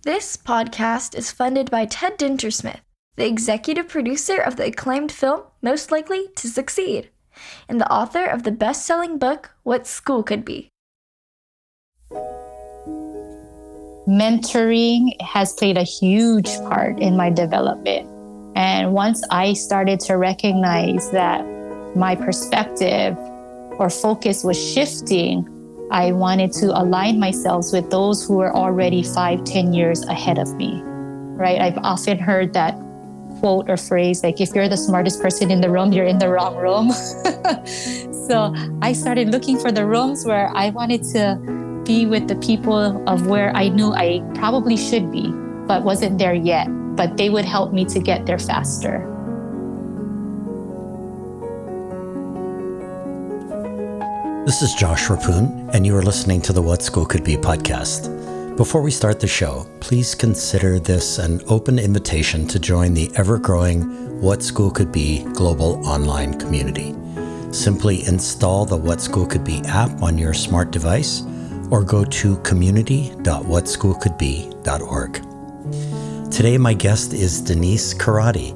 This podcast is funded by Ted Dintersmith, the executive producer of the acclaimed film Most Likely to Succeed, and the author of the best-selling book What School Could Be. Mentoring has played a huge part in my development. And once I started to recognize that my perspective or focus was shifting, I wanted to align myself with those who were already 5-10 years ahead of me, right? I've often heard that quote or phrase, like, if you're the smartest person in the room, you're in the wrong room. So I started looking for the rooms where I wanted to be with the people of where I knew I probably should be, but wasn't there yet. But they would help me to get there faster. This is Josh Rapoon, and you are listening to the What School Could Be podcast. Before we start the show, please consider this an open invitation to join the ever-growing What School Could Be global online community. Simply install the What School Could Be app on your smart device or go to community.whatschoolcouldbe.org. Today, my guest is Denise Karratti.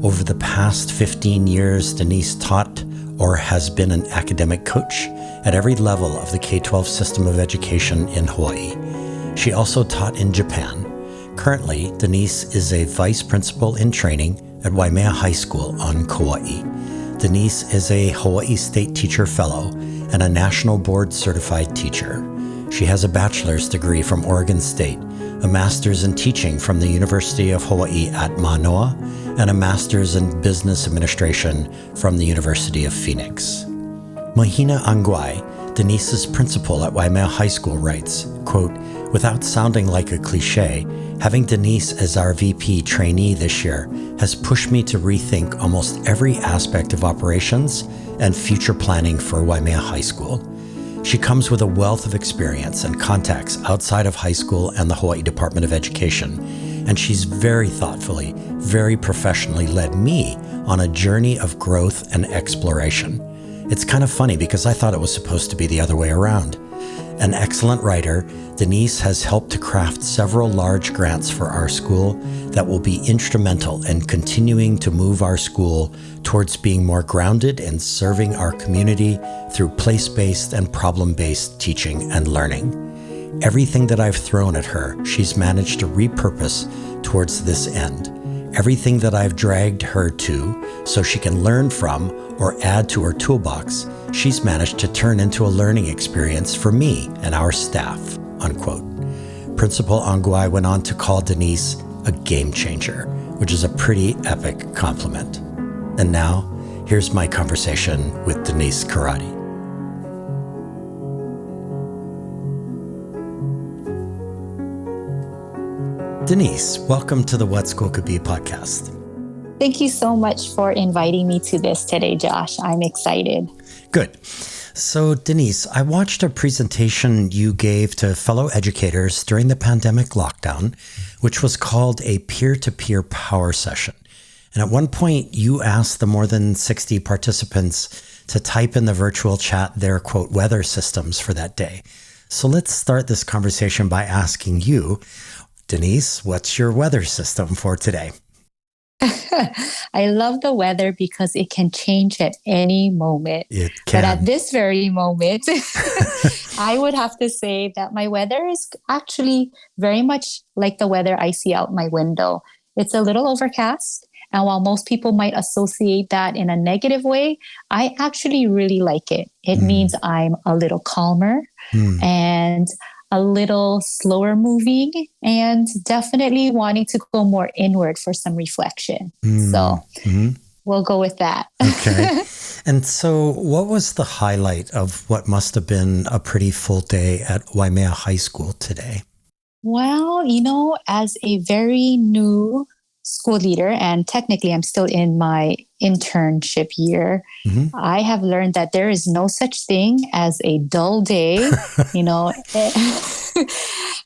Over the past 15 years, Denise taught or has been an academic coach at every level of the K-12 system of education in Hawaii. She also taught in Japan. Currently, Denise is a vice principal in training at Waimea High School on Kauai. Denise is a Hawaii State Teacher Fellow and a National Board Certified Teacher. She has a bachelor's degree from Oregon State, a master's in teaching from the University of Hawaii at Manoa, and a master's in business administration from the University of Phoenix. Mahina Angwai, Denise's principal at Waimea High School, writes, quote, "Without sounding like a cliche, having Denise as our VP trainee this year has pushed me to rethink almost every aspect of operations and future planning for Waimea High School. She comes with a wealth of experience and contacts outside of high school and the Hawaii Department of Education, and she's very thoughtfully, very professionally led me on a journey of growth and exploration. It's kind of funny because I thought it was supposed to be the other way around. An excellent writer, Denise has helped to craft several large grants for our school that will be instrumental in continuing to move our school towards being more grounded in serving our community through place-based and problem-based teaching and learning. Everything that I've thrown at her, she's managed to repurpose towards this end. Everything that I've dragged her to so she can learn from or add to her toolbox, she's managed to turn into a learning experience for me and our staff," unquote. Principal Angwai went on to call Denise a game changer, which is a pretty epic compliment. And now, here's my conversation with Denise Karratti. Denise, welcome to the What School Could Be podcast. Thank you so much for inviting me to this today, Josh. I'm excited. Good. So, Denise, I watched a presentation you gave to fellow educators during the pandemic lockdown, which was called a peer-to-peer power session. And at one point, you asked the more than 60 participants to type in the virtual chat their, quote, weather systems for that day. So let's start this conversation by asking you, Denise, what's your weather system for today? I love the weather because it can change at any moment. It can. But at this very moment, I would have to say that my weather is actually very much like the weather I see out my window. It's a little overcast. And while most people might associate that in a negative way, I actually really like it. It means I'm a little calmer and a little slower moving, and definitely wanting to go more inward for some reflection. So we'll go with that. Okay. And so what was the highlight of what must have been a pretty full day at Waimea High School today? Well, as a very new school leader, and technically I'm still in my internship year, I have learned that there is no such thing as a dull day.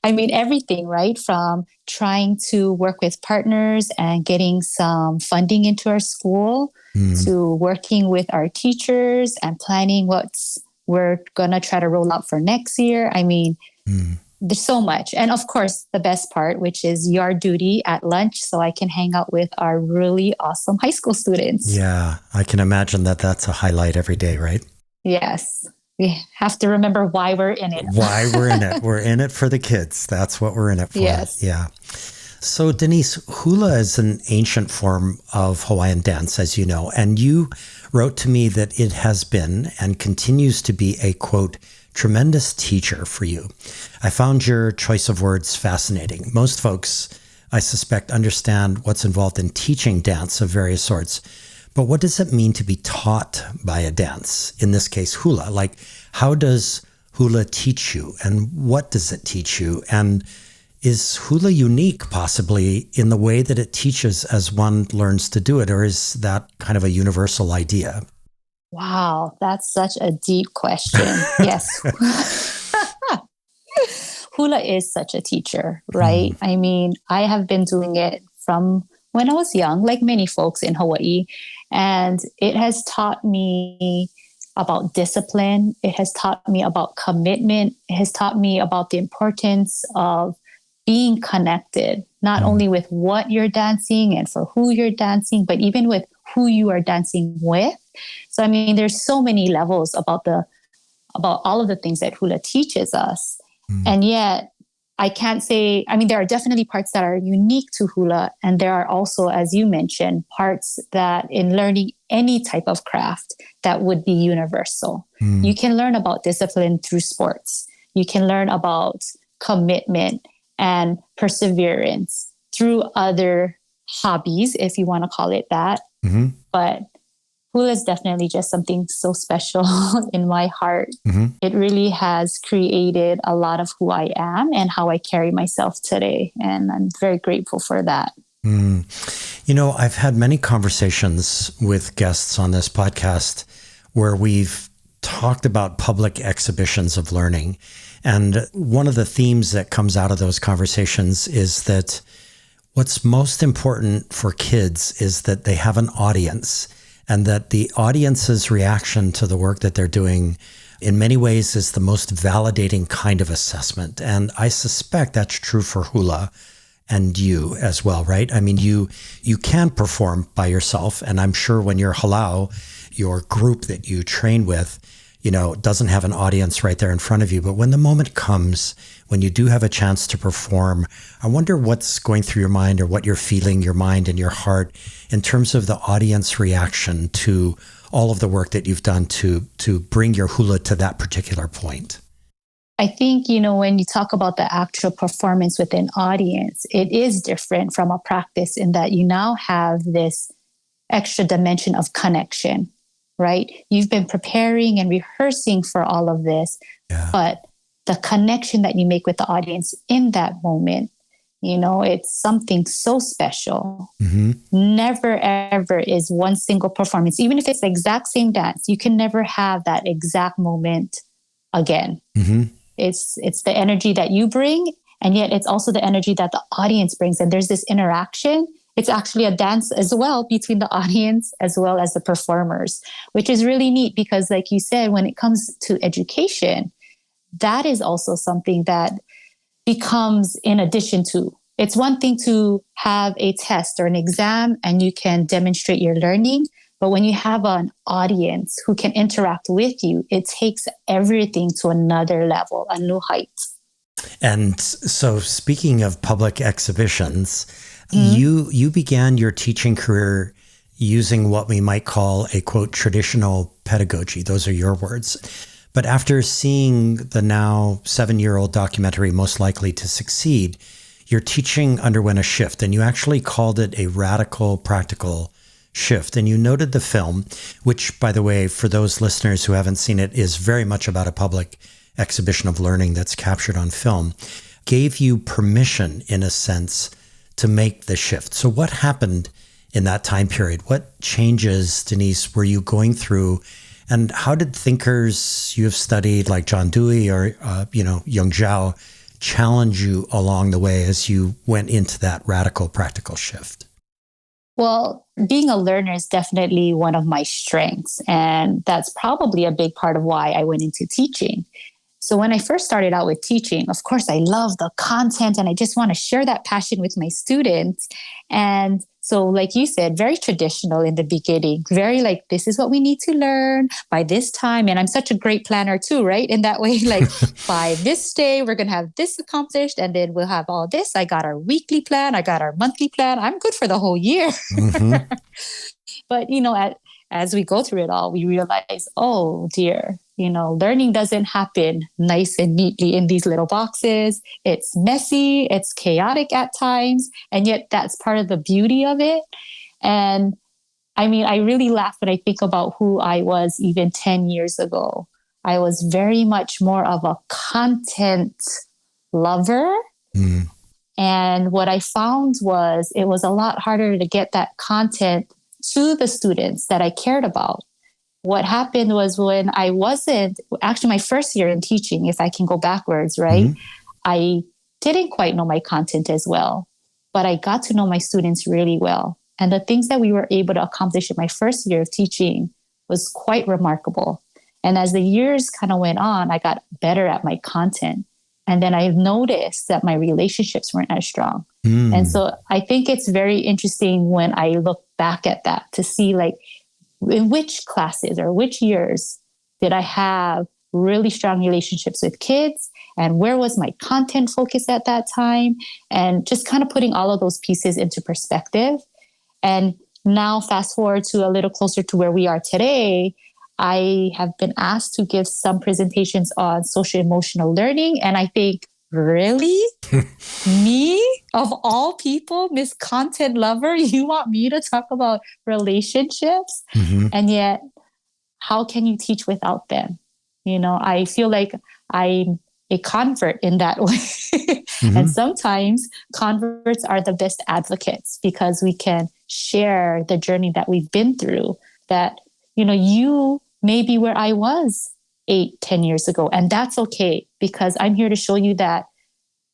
I mean, everything, right? From trying to work with partners and getting some funding into our school to working with our teachers and planning we're going to try to roll out for next year. I mean, there's so much. And of course, the best part, which is yard duty at lunch, so I can hang out with our really awesome high school students. Yeah, I can imagine that that's a highlight every day, right? Yes. We have to remember why we're in it. Why we're in it. We're in it for the kids. That's what we're in it for. Yes. Yeah. So Denise, hula is an ancient form of Hawaiian dance, as you know, and you wrote to me that it has been and continues to be a, quote, tremendous teacher for you. I found your choice of words fascinating. Most folks, I suspect, understand what's involved in teaching dance of various sorts. But what does it mean to be taught by a dance? In this case, hula. Like, how does hula teach you? And what does it teach you? And is hula unique, possibly, in the way that it teaches as one learns to do it? Or is that kind of a universal idea? Wow, that's such a deep question. Yes. Hula is such a teacher, right? I mean, I have been doing it from when I was young, like many folks in Hawaii, and it has taught me about discipline. It has taught me about commitment. It has taught me about the importance of being connected, not only with what you're dancing and for who you're dancing, but even with who you are dancing with. So, I mean, there's so many levels about all of the things that hula teaches us. And yet I can't say, I mean, there are definitely parts that are unique to hula. And there are also, as you mentioned, parts that in learning any type of craft that would be universal. You can learn about discipline through sports. You can learn about commitment and perseverance through other hobbies, if you want to call it that. But hula is definitely just something so special in my heart. It really has created a lot of who I am and how I carry myself today. And I'm very grateful for that. You know, I've had many conversations with guests on this podcast where we've talked about public exhibitions of learning. And one of the themes that comes out of those conversations is that what's most important for kids is that they have an audience, and that the audience's reaction to the work that they're doing in many ways is the most validating kind of assessment. And I suspect that's true for hula and you as well, right? I mean, you can perform by yourself. And I'm sure when you're halau, your group that you train with, you know, doesn't have an audience right there in front of you. But when the moment comes, when you do have a chance to perform, I wonder what's going through your mind or what you're feeling, your mind and your heart, in terms of the audience reaction to all of the work that you've done to bring your hula to that particular point. I think, you know, when you talk about the actual performance with an audience, it is different from a practice in that you now have this extra dimension of connection, right? You've been preparing and rehearsing for all of this, but the connection that you make with the audience in that moment, you know, it's something so special. Never, ever is one single performance, even if it's the exact same dance, you can never have that exact moment again. It's the energy that you bring, and yet it's also the energy that the audience brings. And there's this interaction. It's actually a dance as well between the audience as well as the performers, which is really neat because, like you said, when it comes to education, that is also something that becomes in addition to. It's one thing to have a test or an exam and you can demonstrate your learning, but when you have an audience who can interact with you, it takes everything to another level, a new height. And so speaking of public exhibitions, you began your teaching career using what we might call a, quote, traditional pedagogy. Those are your words. But after seeing the now 7-year-old documentary, Most Likely to Succeed, your teaching underwent a shift, and you actually called it a radical practical shift. And you noted the film, which, by the way, for those listeners who haven't seen it, is very much about a public exhibition of learning that's captured on film, gave you permission, in a sense, to make the shift. So what happened in that time period? What changes, Denise, were you going through? And how did thinkers you have studied like John Dewey or, Yung Zhao challenge you along the way as you went into that radical practical shift? Well, being a learner is definitely one of my strengths. And that's probably a big part of why I went into teaching. So when I first started out with teaching, of course, I love the content and I just want to share that passion with my students. And so, like you said, very traditional in the beginning, very like, this is what we need to learn by this time. And I'm such a great planner too, right? In that way, like by this day, we're going to have this accomplished and then we'll have all this. I got our weekly plan. I got our monthly plan. I'm good for the whole year. Mm-hmm. But, as we go through it all, we realize, oh dear, learning doesn't happen nice and neatly in these little boxes. It's messy, it's chaotic at times, and yet that's part of the beauty of it. And I mean, I really laugh when I think about who I was even 10 years ago. I was very much more of a content lover. Mm. And what I found was it was a lot harder to get that content to the students that I cared about. What happened was when I wasn't, actually my first year in teaching, if I can go backwards, right? Mm-hmm. I didn't quite know my content as well, but I got to know my students really well. And the things that we were able to accomplish in my first year of teaching was quite remarkable. And as the years kind of went on, I got better at my content. And then I noticed that my relationships weren't as strong. Mm. And so I think it's very interesting when I look back at that to see like in which classes or which years did I have really strong relationships with kids and where was my content focus at that time, and just kind of putting all of those pieces into perspective. And now fast forward to a little closer to where we are today, I have been asked to give some presentations on social emotional learning. And I think, really? Me, of all people, Miss Content Lover, you want me to talk about relationships? Mm-hmm. And yet, how can you teach without them? I feel like I'm a convert in that way. Mm-hmm. And sometimes converts are the best advocates because we can share the journey that we've been through, that, you may be where I was 8-10 years ago. And that's okay, because I'm here to show you that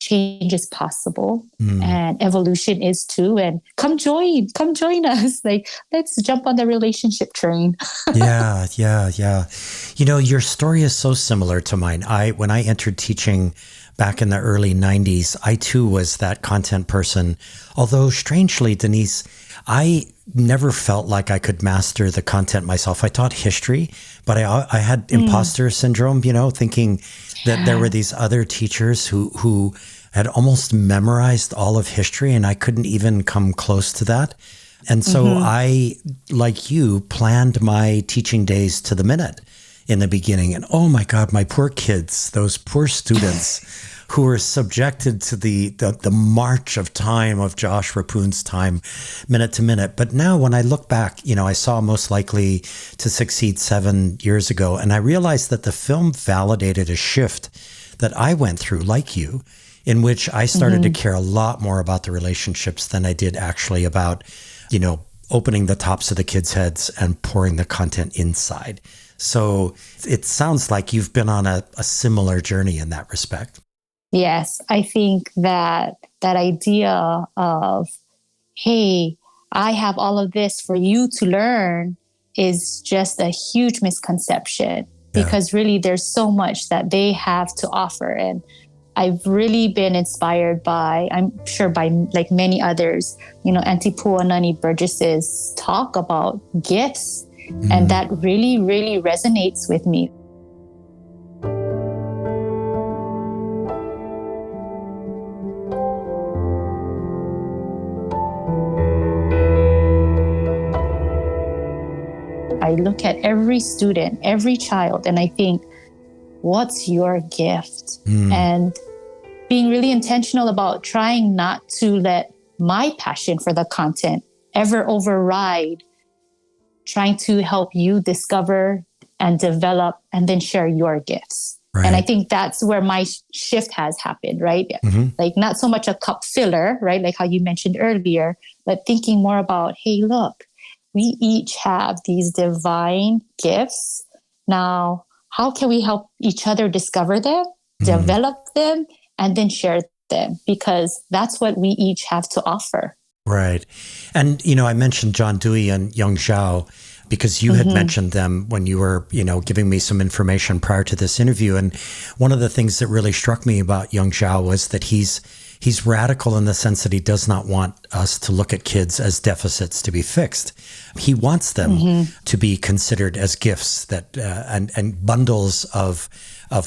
change is possible and evolution is too. And come join us. Like, let's jump on the relationship train. Yeah. Your story is so similar to mine. When I entered teaching back in the early 90s, I too was that content person. Although strangely, Denise, I never felt like I could master the content myself. I taught history, but I had imposter syndrome, thinking that there were these other teachers who had almost memorized all of history, and I couldn't even come close to that. And so I, like you, planned my teaching days to the minute in the beginning. And oh my God, my poor kids, those poor students who were subjected to the march of time of Josh Rapoon's time, minute to minute. But now when I look back, I saw Most Likely to Succeed 7 years ago, and I realized that the film validated a shift that I went through, like you, in which I started to care a lot more about the relationships than I did actually about, opening the tops of the kids' heads and pouring the content inside. So it sounds like you've been on a similar journey in that respect. Yes, I think that idea of, hey, I have all of this for you to learn is just a huge misconception, because really there's so much that they have to offer. And I've really been inspired by, I'm sure by like many others, Auntie Puanani Burgess's talk about gifts. And that really, really resonates with me. I look at every student, every child, and I think, what's your gift? And being really intentional about trying not to let my passion for the content ever override trying to help you discover and develop and then share your gifts. Right. And I think that's where my shift has happened, right? Like not so much a cup filler, right? Like how you mentioned earlier, but thinking more about, hey, look, we each have these divine gifts. Now, how can we help each other discover them, develop them, and then share them? Because that's what we each have to offer. Right. And, I mentioned John Dewey and Young Zhao. because you had mentioned them when you were, giving me some information prior to this interview. And one of the things that really struck me about young Zhao was that he's radical in the sense that he does not want us to look at kids as deficits to be fixed. He wants them to be considered as gifts that and bundles of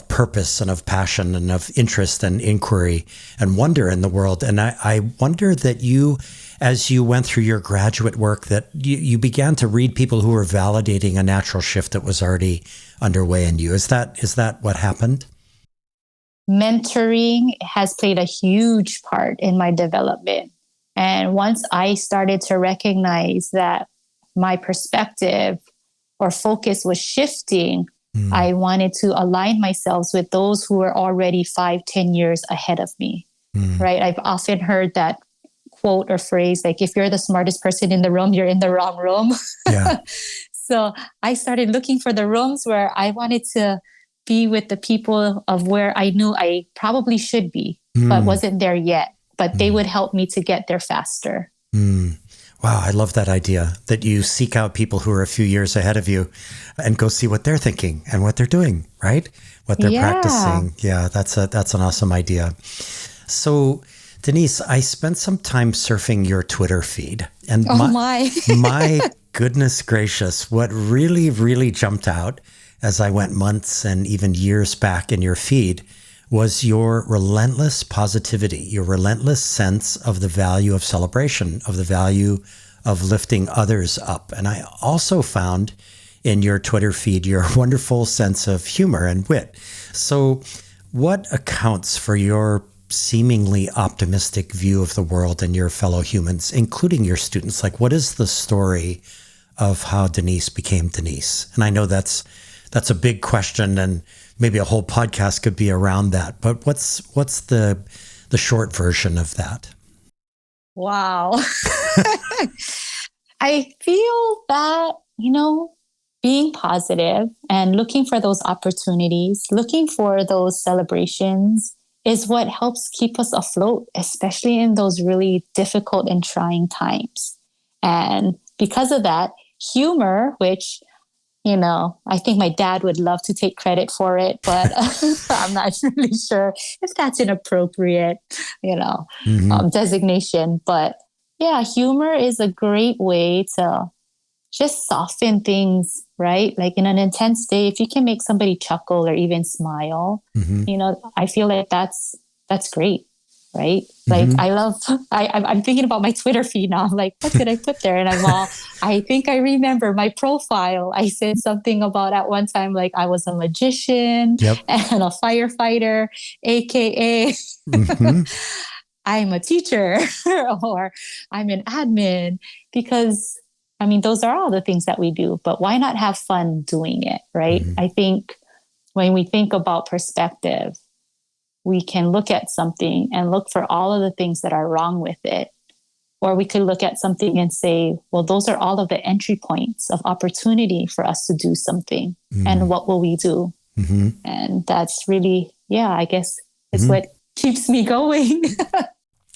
purpose and of passion and of interest and inquiry and wonder in the world. And I wonder that you, as you went through your graduate work, that you began to read people who were validating a natural shift that was already underway in you. Is that what happened? Mentoring has played a huge part in my development. And once I started to recognize that my perspective or focus was shifting, I wanted to align myself with those who were already 5-10 years ahead of me, right? I've often heard that quote or phrase, like, if you're the smartest person in the room, you're in the wrong room. Yeah. So I started looking for the rooms where I wanted to be with the people of where I knew I probably should be, but wasn't there yet. But they would help me to get there faster. Wow, I love that idea that you seek out people who are a few years ahead of you and go see what they're thinking and what they're doing, right? What they're practicing. Yeah, that's an awesome idea. So, Denise, I spent some time surfing your Twitter feed. And my goodness gracious, what really, really jumped out as I went months and even years back in your feed was your relentless positivity, your relentless sense of the value of celebration, of the value of lifting others up. And I also found in your Twitter feed your wonderful sense of humor and wit. So what accounts for your seemingly optimistic view of the world and your fellow humans, including your students? Like, what is the story of how Denise became Denise? And I know that's a big question, and maybe a whole podcast could be around that. But what's the short version of that? Wow. I feel that, being positive and looking for those opportunities, looking for those celebrations is what helps keep us afloat, especially in those really difficult and trying times. And because of that, humor, which I think my dad would love to take credit for it, but I'm not really sure if that's an appropriate, designation. But yeah, humor is a great way to just soften things, right? Like in an intense day, if you can make somebody chuckle or even smile, I feel like that's great. Right? Like I'm thinking about my Twitter feed now. I'm like, what did I put there? And I think I remember my profile. I said something about at one time, like I was a magician and a firefighter, AKA I'm a teacher or I'm an admin, because those are all the things that we do, but why not have fun doing it? Right? I think when we think about perspective, we can look at something and look for all of the things that are wrong with it. Or we could look at something and say, well, those are all of the entry points of opportunity for us to do something. And what will we do? And that's really, I guess it's what keeps me going.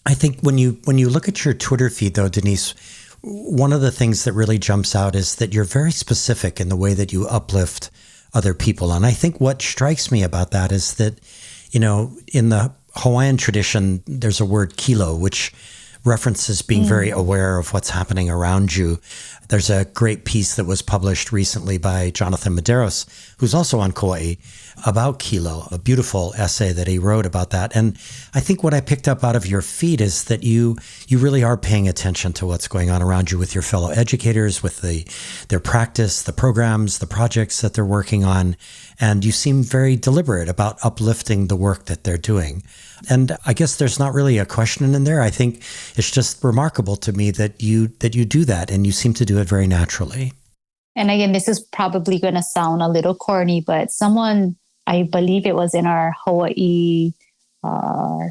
I think when you look at your Twitter feed, though, Denise, one of the things that really jumps out is that you're very specific in the way that you uplift other people. And I think what strikes me about that is that, in the Hawaiian tradition, there's a word kilo, which references being very aware of what's happening around you. There's a great piece that was published recently by Jonathan Medeiros, who's also on Kauai, about kilo, a beautiful essay that he wrote about that. And I think what I picked up out of your feed is that you really are paying attention to what's going on around you with your fellow educators, with their practice, the programs, the projects that they're working on. And you seem very deliberate about uplifting the work that they're doing. And I guess there's not really a question in there. I think it's just remarkable to me that you do that, and you seem to do it very naturally. And again, this is probably going to sound a little corny, but someone, I believe it was in our Hawaii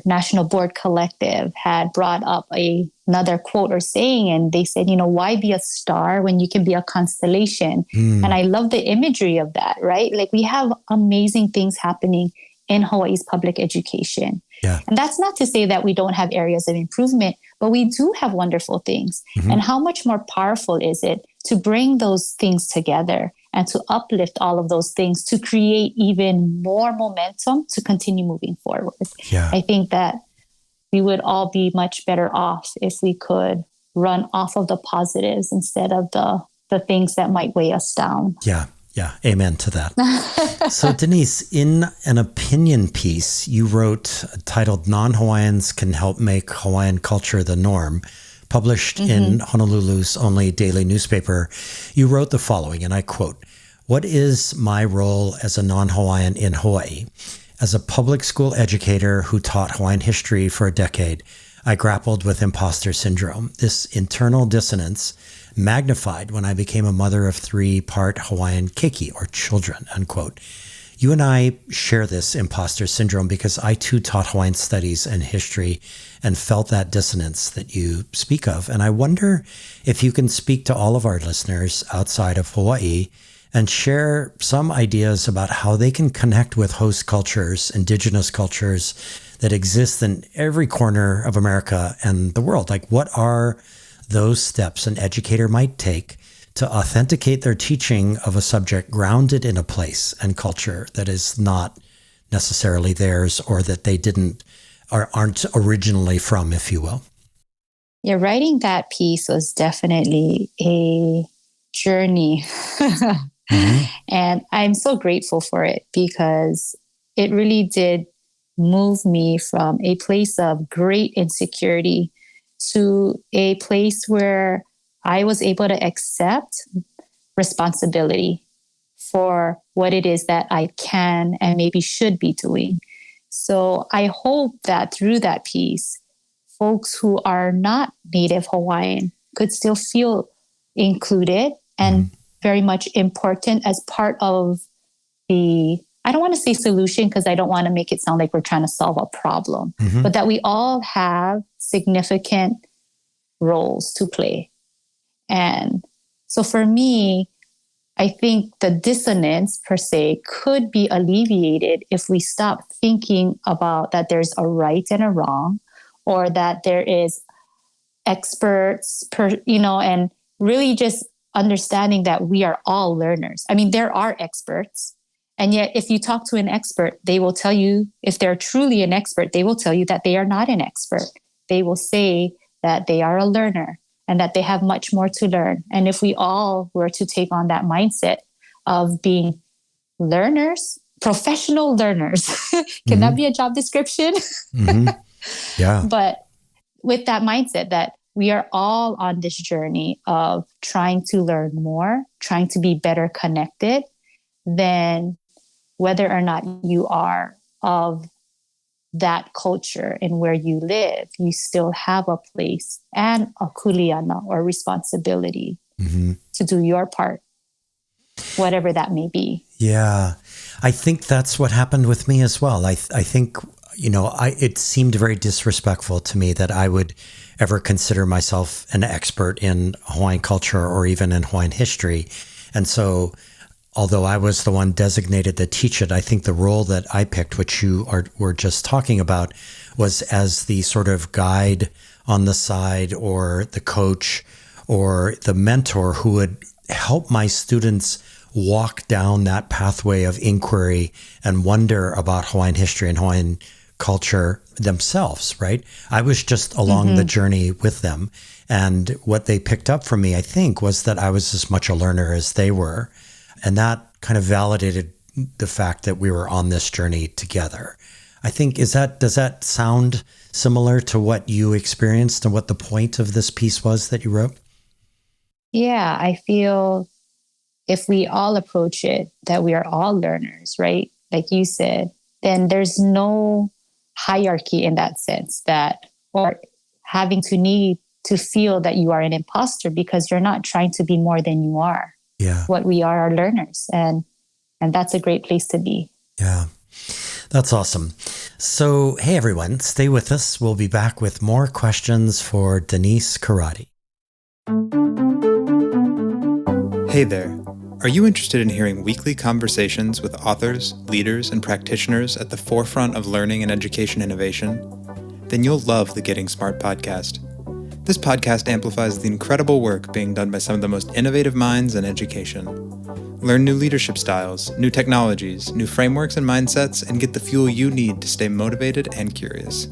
National Board Collective, had brought up another quote or saying, and they said, why be a star when you can be a constellation? And I love the imagery of that, right? Like, we have amazing things happening in Hawaii's public education. Yeah. And that's not to say that we don't have areas of improvement, but we do have wonderful things. And how much more powerful is it to bring those things together and to uplift all of those things to create even more momentum to continue moving forward. Yeah. I think that we would all be much better off if we could run off of the positives instead of the things that might weigh us down. Yeah. Yeah. Amen to that. So Denise, in an opinion piece you wrote titled "Non-Hawaiians Can Help Make Hawaiian Culture the Norm," published in Honolulu's only daily newspaper, you wrote the following, and I quote, "What is my role as a non-Hawaiian in Hawaii? As a public school educator who taught Hawaiian history for a decade, I grappled with imposter syndrome, this internal dissonance magnified when I became a mother of 3 part Hawaiian keiki, or children," unquote. You and I share this imposter syndrome because I too taught Hawaiian studies and history and felt that dissonance that you speak of. And I wonder if you can speak to all of our listeners outside of Hawaii and share some ideas about how they can connect with host cultures, indigenous cultures that exist in every corner of America and the world. Like, what are those steps an educator might take to authenticate their teaching of a subject grounded in a place and culture that is not necessarily theirs, or that they didn't or aren't originally from, if you will? Yeah, writing that piece was definitely a journey. And I'm so grateful for it because it really did move me from a place of great insecurity to a place where I was able to accept responsibility for what it is that I can and maybe should be doing. So I hope that through that piece, folks who are not Native Hawaiian could still feel included and very much important as part of the, I don't want to say solution because I don't want to make it sound like we're trying to solve a problem, but that we all have significant roles to play. And so for me, I think the dissonance per se could be alleviated if we stop thinking about that there's a right and a wrong, or that there is experts and really just understanding that we are all learners. I mean, there are experts. And yet, if you talk to an expert, they will tell you, if they're truly an expert, they will tell you that they are not an expert. They will say that they are a learner and that they have much more to learn. And if we all were to take on that mindset of being learners, professional learners, can that be a job description? Yeah. But with that mindset that we are all on this journey of trying to learn more, trying to be better connected, then whether or not you are of that culture and where you live, you still have a place and a kuleana or responsibility to do your part, whatever that may be. Yeah. I think that's what happened with me as well. I think, it seemed very disrespectful to me that I would ever consider myself an expert in Hawaiian culture or even in Hawaiian history. And so, although I was the one designated to teach it, I think the role that I picked, which you were just talking about, was as the sort of guide on the side, or the coach or the mentor who would help my students walk down that pathway of inquiry and wonder about Hawaiian history and Hawaiian culture themselves, right? I was just along the journey with them. And what they picked up from me, I think, was that I was as much a learner as they were. And that kind of validated the fact that we were on this journey together. I think, does that sound similar to what you experienced and what the point of this piece was that you wrote? Yeah, I feel if we all approach it, that we are all learners, right? Like you said, then there's no hierarchy in that sense, or having to need to feel that you are an imposter because you're not trying to be more than you are. Yeah. What we are learners. And that's a great place to be. Yeah. That's awesome. So, hey, everyone, stay with us. We'll be back with more questions for Denise Karratti. Hey there. Are you interested in hearing weekly conversations with authors, leaders, and practitioners at the forefront of learning and education innovation? Then you'll love the Getting Smart podcast. This podcast amplifies the incredible work being done by some of the most innovative minds in education. Learn new leadership styles, new technologies, new frameworks and mindsets, and get the fuel you need to stay motivated and curious.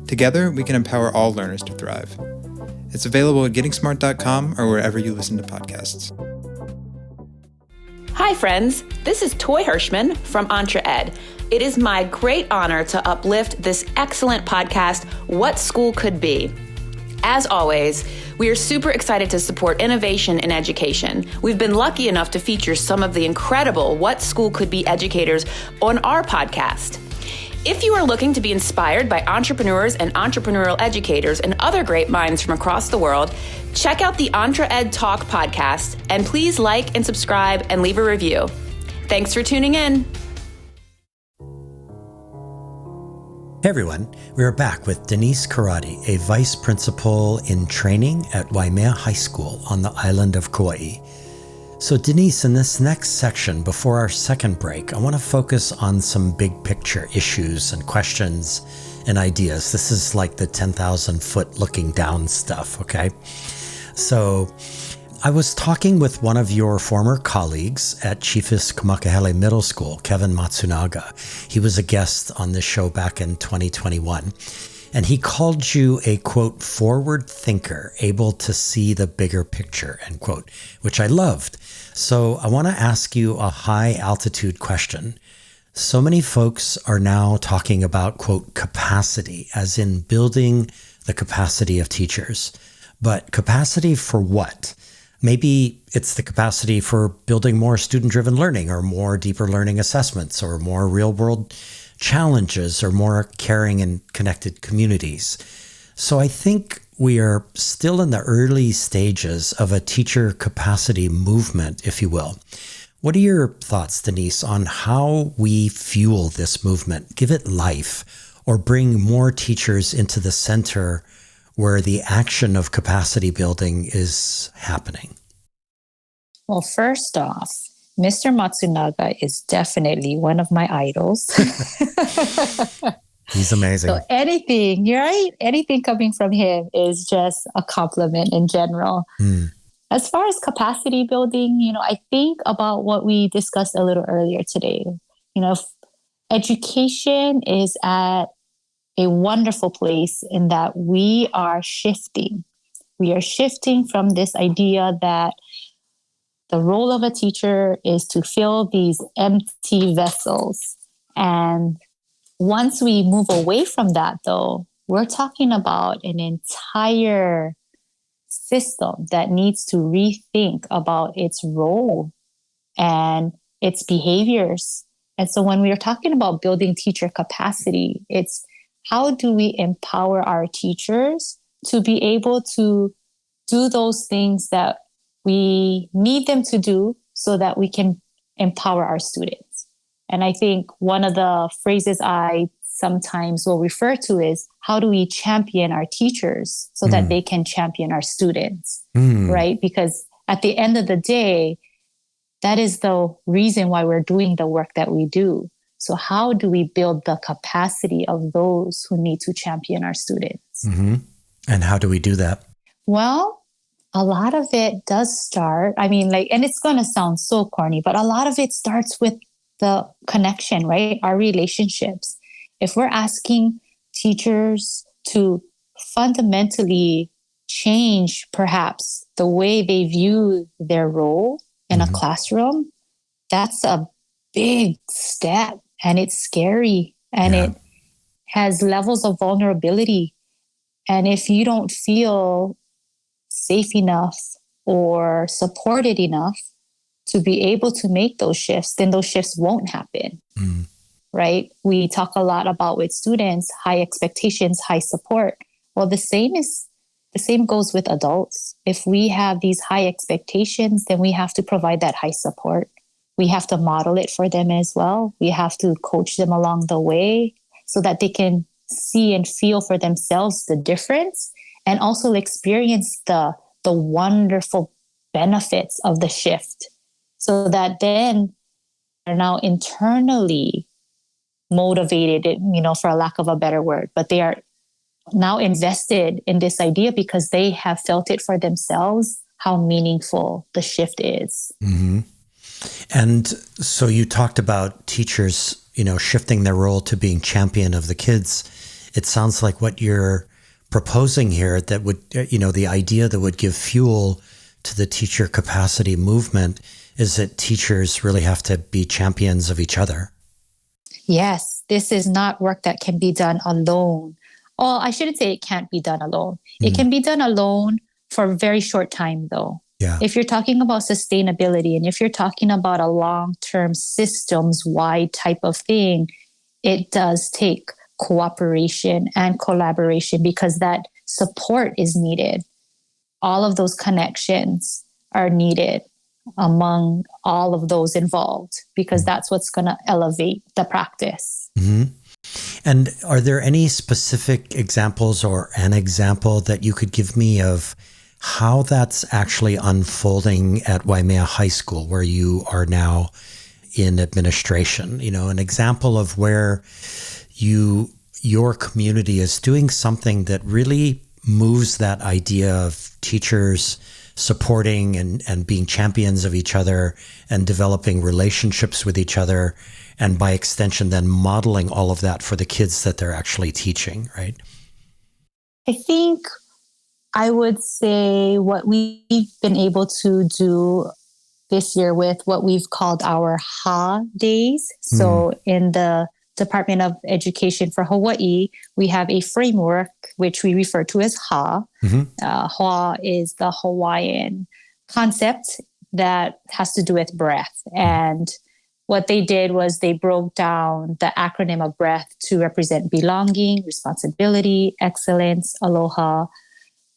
Together, we can empower all learners to thrive. It's available at gettingsmart.com or wherever you listen to podcasts. Hi, friends. This is Toy Hirschman from EntreEd. It is my great honor to uplift this excellent podcast, What School Could Be. As always, we are super excited to support innovation in education. We've been lucky enough to feature some of the incredible What School Could Be educators on our podcast. If you are looking to be inspired by entrepreneurs and entrepreneurial educators and other great minds from across the world, check out the EntreEd Talk podcast, and please like and subscribe and leave a review. Thanks for tuning in. Hey everyone, we are back with Denise Karratti, a vice principal in training at Waimea High School on the island of Kauai. So Denise, in this next section, before our second break, I want to focus on some big picture issues and questions and ideas. This is like the 10,000 foot looking down stuff, okay? So I was talking with one of your former colleagues at Chiefus Kamakahele Middle School, Kevin Matsunaga. He was a guest on this show back in 2021. And he called you a, quote, forward thinker, able to see the bigger picture, end quote, which I loved. So I want to ask you a high altitude question. So many folks are now talking about, quote, capacity, as in building the capacity of teachers. But capacity for what? Maybe it's the capacity for building more student-driven learning or more deeper learning assessments or more real-world challenges or more caring and connected communities. So I think we are still in the early stages of a teacher capacity movement, if you will. What are your thoughts, Denise, on how we fuel this movement, give it life, or bring more teachers into the center where the action of capacity building is happening? Well, first off, Mr. Matsunaga is definitely one of my idols. He's amazing. So anything, you're right, anything coming from him is just a compliment in general. As far as capacity building, I think about what we discussed a little earlier today. Education is at a wonderful place in that we are shifting. We are shifting from this idea that the role of a teacher is to fill these empty vessels. And once we move away from that, though, we're talking about an entire system that needs to rethink about its role and its behaviors. And so when we are talking about building teacher capacity, it's how do we empower our teachers to be able to do those things that we need them to do so that we can empower our students. And I think one of the phrases I sometimes will refer to is how do we champion our teachers so that they can champion our students, right? Because at the end of the day, that is the reason why we're doing the work that we do. So how do we build the capacity of those who need to champion our students? And how do we do that? Well, a lot of it does start, and it's going to sound so corny, but a lot of it starts with the connection, right? Our relationships. If we're asking teachers to fundamentally change perhaps the way they view their role in a classroom, that's a big step, and it's scary, and it has levels of vulnerability. And if you don't feel safe enough or supported enough to be able to make those shifts, then those shifts won't happen, right? We talk a lot about with students, high expectations, high support. Well, the same goes with adults. If we have these high expectations, then we have to provide that high support. We have to model it for them as well. We have to coach them along the way so that they can see and feel for themselves the difference and also experience the wonderful benefits of the shift, so that then they're now internally motivated, for a lack of a better word, but they are now invested in this idea because they have felt it for themselves, how meaningful the shift is. Mm-hmm. And so you talked about teachers, shifting their role to being champion of the kids. It sounds like what you're proposing here that would, the idea that would give fuel to the teacher capacity movement is that teachers really have to be champions of each other. Yes, this is not work that can be done alone. Or I shouldn't say it can't be done alone. It can be done alone for a very short time, though. Yeah. If you're talking about sustainability and if you're talking about a long-term systems-wide type of thing, it does take cooperation and collaboration because that support is needed. All of those connections are needed among all of those involved because that's what's going to elevate the practice. Mm-hmm. And are there any specific examples or an example that you could give me of how that's actually unfolding at Waimea High School, where you are now in administration? An example of where your community is doing something that really moves that idea of teachers supporting and being champions of each other and developing relationships with each other, and by extension, then modeling all of that for the kids that they're actually teaching, right? I think I would say what we've been able to do this year with what we've called our HA days. So in the Department of Education for Hawaii, we have a framework which we refer to as HA. HA is the Hawaiian concept that has to do with breath. And what they did was they broke down the acronym of breath to represent belonging, responsibility, excellence, aloha,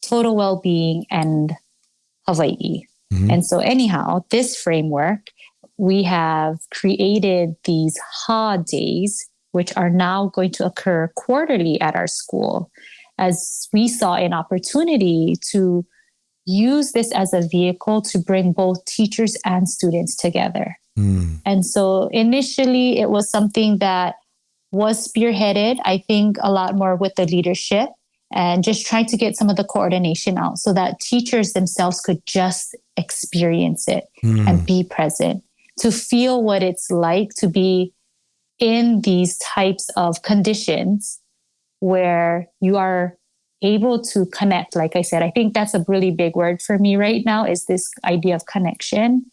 total well-being, and Hawaii. And so anyhow, this framework, we have created these HA days, which are now going to occur quarterly at our school, as we saw an opportunity to use this as a vehicle to bring both teachers and students together. And so initially it was something that was spearheaded, I think, a lot more with the leadership and just trying to get some of the coordination out so that teachers themselves could just experience it and be present, to feel what it's like to be in these types of conditions where you are able to connect. Like I said, I think that's a really big word for me right now, is this idea of connection.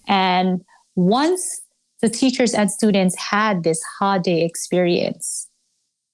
And once the teachers and students had this HA day experience,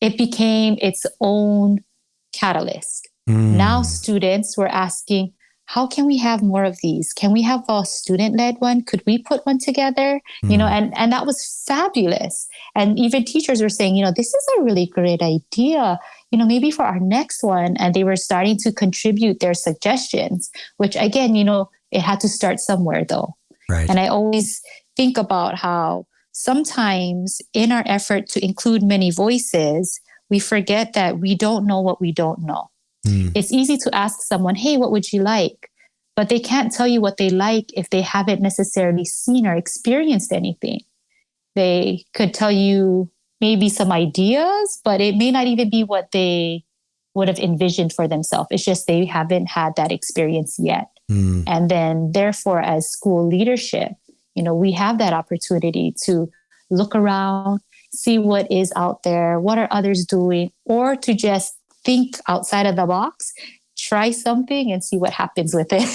it became its own catalyst. Now students were asking, how can we have more of these? Can we have a student-led one? Could we put one together? And that was fabulous. And even teachers were saying, this is a really great idea, maybe for our next one. And they were starting to contribute their suggestions, which again, it had to start somewhere though. Right. And I always think about how sometimes in our effort to include many voices, we forget that we don't know what we don't know. It's easy to ask someone, hey, what would you like? But they can't tell you what they like if they haven't necessarily seen or experienced anything. They could tell you maybe some ideas, but it may not even be what they would have envisioned for themselves. It's just they haven't had that experience yet. And then therefore, as school leadership, we have that opportunity to look around, see what is out there, what are others doing, or to just think outside of the box, try something and see what happens with it.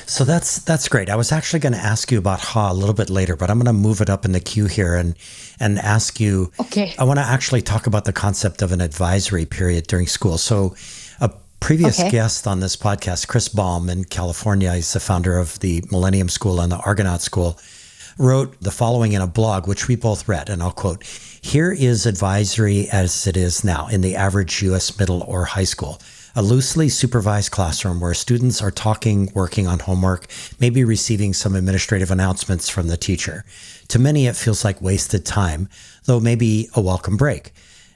So that's great. I was actually going to ask you about HA a little bit later, but I'm going to move it up in the queue here and ask you. Okay. I want to actually talk about the concept of an advisory period during school. So a previous guest on this podcast, Chris Baum in California, he's the founder of the Millennium School and the Argonaut School, wrote the following in a blog, which we both read, and I'll quote, "Here is advisory as it is now in the average U.S. middle or high school. A loosely supervised classroom where students are talking, working on homework, maybe receiving some administrative announcements from the teacher. To many, it feels like wasted time, though maybe a welcome break.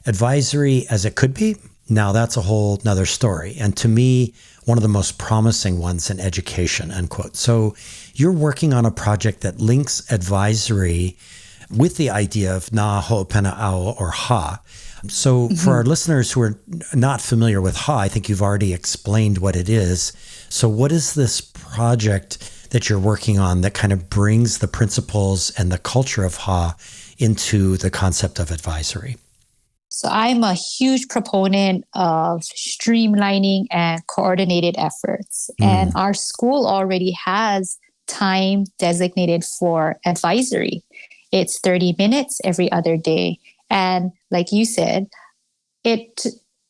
Advisory as it could be? Now that's a whole nother story. And to me, one of the most promising ones in education," end quote. So you're working on a project that links advisory with the idea of na ho'opena ao, or HA. So for our listeners who are not familiar with HA, I think you've already explained what it is. So what is this project that you're working on that kind of brings the principles and the culture of HA into the concept of advisory? So I'm a huge proponent of streamlining and coordinated efforts. And our school already has time designated for advisory. It's 30 minutes every other day. And like you said, it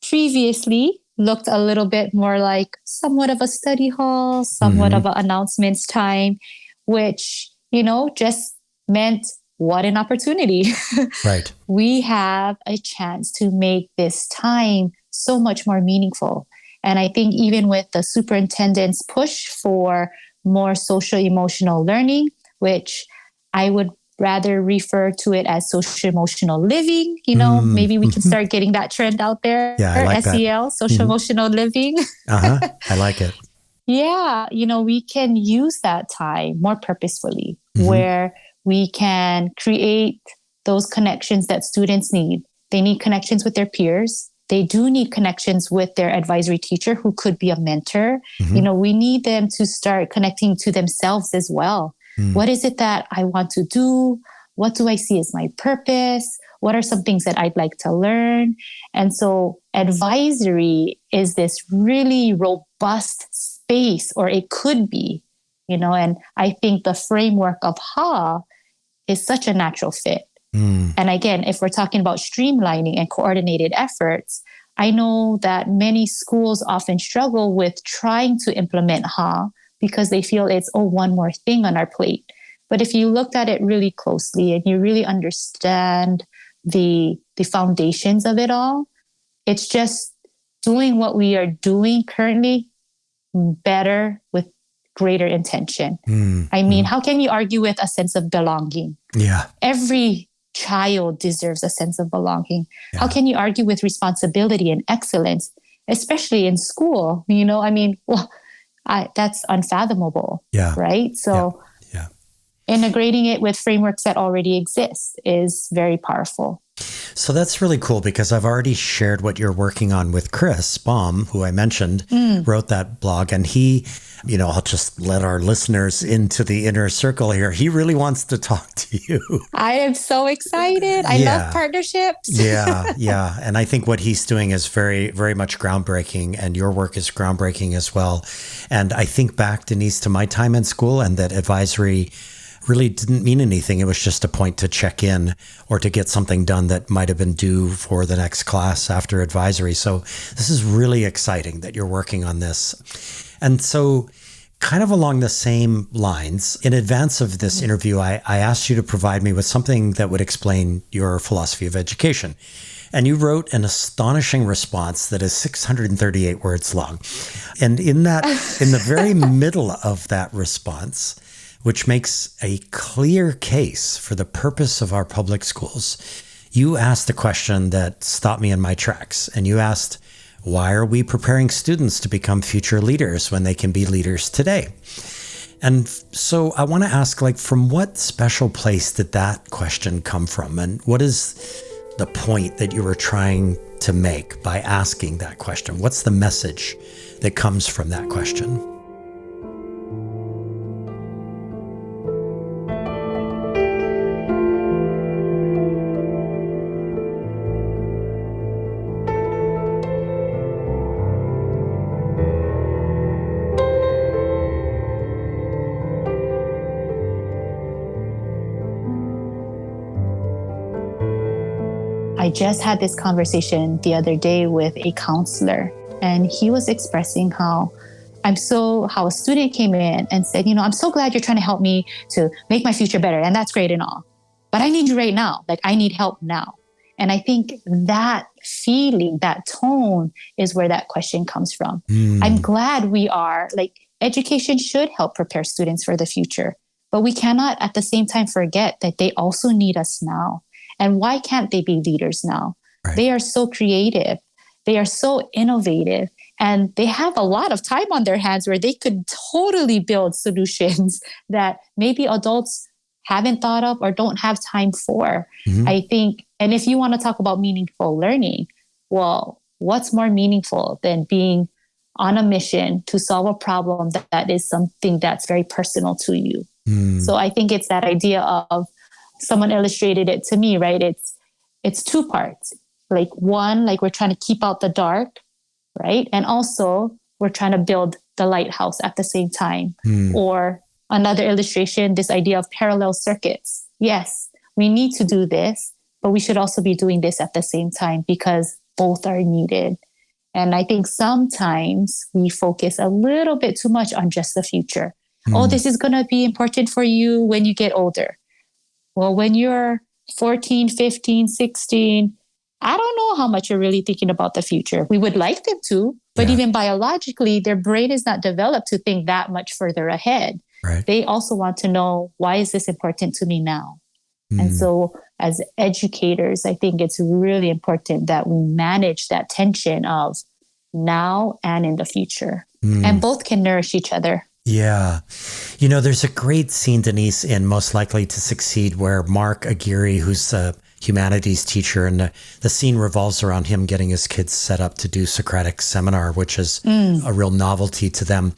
previously looked a little bit more like somewhat of a study hall, somewhat of an announcements time, which, just meant what an opportunity. Right. We have a chance to make this time so much more meaningful. And I think even with the superintendent's push for more social emotional learning, which I would rather refer to it as social emotional living, maybe we can start getting that trend out there. Yeah, I like SEL, social emotional living. I like it. Yeah, we can use that time more purposefully, where we can create those connections that students need. They need connections with their peers. They do need connections with their advisory teacher, who could be a mentor. We need them to start connecting to themselves as well. What is it that I want to do? What do I see as my purpose? What are some things that I'd like to learn? And so advisory is this really robust space, or it could be, and I think the framework of HA is such a natural fit. And again, if we're talking about streamlining and coordinated efforts, I know that many schools often struggle with trying to implement HA because they feel it's, one more thing on our plate. But if you looked at it really closely and you really understand the foundations of it all, it's just doing what we are doing currently better with greater intention. I mean, how can you argue with a sense of belonging? Yeah. Every child deserves a sense of belonging. Yeah. How can you argue with responsibility and excellence, especially in school? That's unfathomable. Yeah. Right? So integrating it with frameworks that already exist is very powerful. So that's really cool, because I've already shared what you're working on with Chris Baum, who I mentioned, wrote that blog. And he, I'll just let our listeners into the inner circle here. He really wants to talk to you. I am so excited. I love partnerships. Yeah. And I think what he's doing is very, very much groundbreaking, and your work is groundbreaking as well. And I think back, Denise, to my time in school, and that advisory really didn't mean anything. It was just a point to check in or to get something done that might have been due for the next class after advisory. So this is really exciting that you're working on this. And so kind of along the same lines, in advance of this interview, I asked you to provide me with something that would explain your philosophy of education. And you wrote an astonishing response that is 638 words long. And in the very middle of that response, which makes a clear case for the purpose of our public schools, you asked a question that stopped me in my tracks. And you asked, why are we preparing students to become future leaders when they can be leaders today? And so I want to ask, from what special place did that question come from? And what is the point that you were trying to make by asking that question? What's the message that comes from that question? I just had this conversation the other day with a counselor, and he was expressing how a student came in and said, I'm so glad you're trying to help me to make my future better. And that's great and all, but I need you right now. I need help now. And I think that feeling, that tone is where that question comes from. I'm glad education should help prepare students for the future, but we cannot at the same time forget that they also need us now. And why can't they be leaders now? Right. They are so creative. They are so innovative. And they have a lot of time on their hands where they could totally build solutions that maybe adults haven't thought of or don't have time for. I think And if you want to talk about meaningful learning, well, what's more meaningful than being on a mission to solve a problem that is something that's very personal to you? So I think it's that idea of, someone illustrated it to me, right? It's two parts. Like one, like we're trying to keep out the dark, right? And also we're trying to build the lighthouse at the same time. Or another illustration, this idea of parallel circuits. Yes, we need to do this, but we should also be doing this at the same time because both are needed. And I think sometimes we focus a little bit too much on just the future. Oh, this is going to be important for you when you get older. Well, when you're 14, 15, 16, I don't know how much you're really thinking about the future. We would like them to, but even biologically, their brain is not developed to think that much further ahead. Right. They also want to know, why is this important to me now? And so as educators, I think it's really important that we manage that tension of now and in the future. And both can nourish each other. Yeah. You know, there's a great scene, Denise, in Most Likely to Succeed where Mark Aguirre, who's a humanities teacher, and the scene revolves around him getting his kids set up to do Socratic seminar, which is a real novelty to them.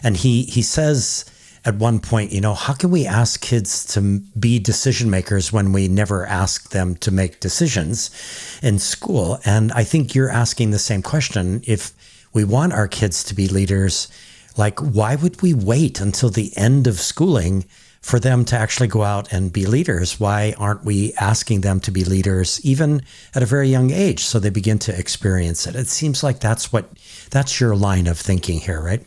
And he says at one point, you know, how can we ask kids to be decision makers when we never ask them to make decisions in school? And I think you're asking the same question. If we want our kids to be leaders, like, why would we wait until the end of schooling for them to actually go out and be leaders? Why aren't we asking them to be leaders even at a very young age so they begin to experience it? It seems like that's your line of thinking here, right?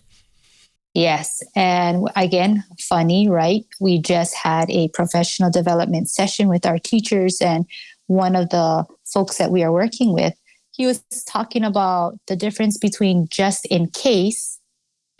Yes. And again, funny, right? We just had a professional development session with our teachers, and one of the folks that we are working with, he was talking about the difference between just in case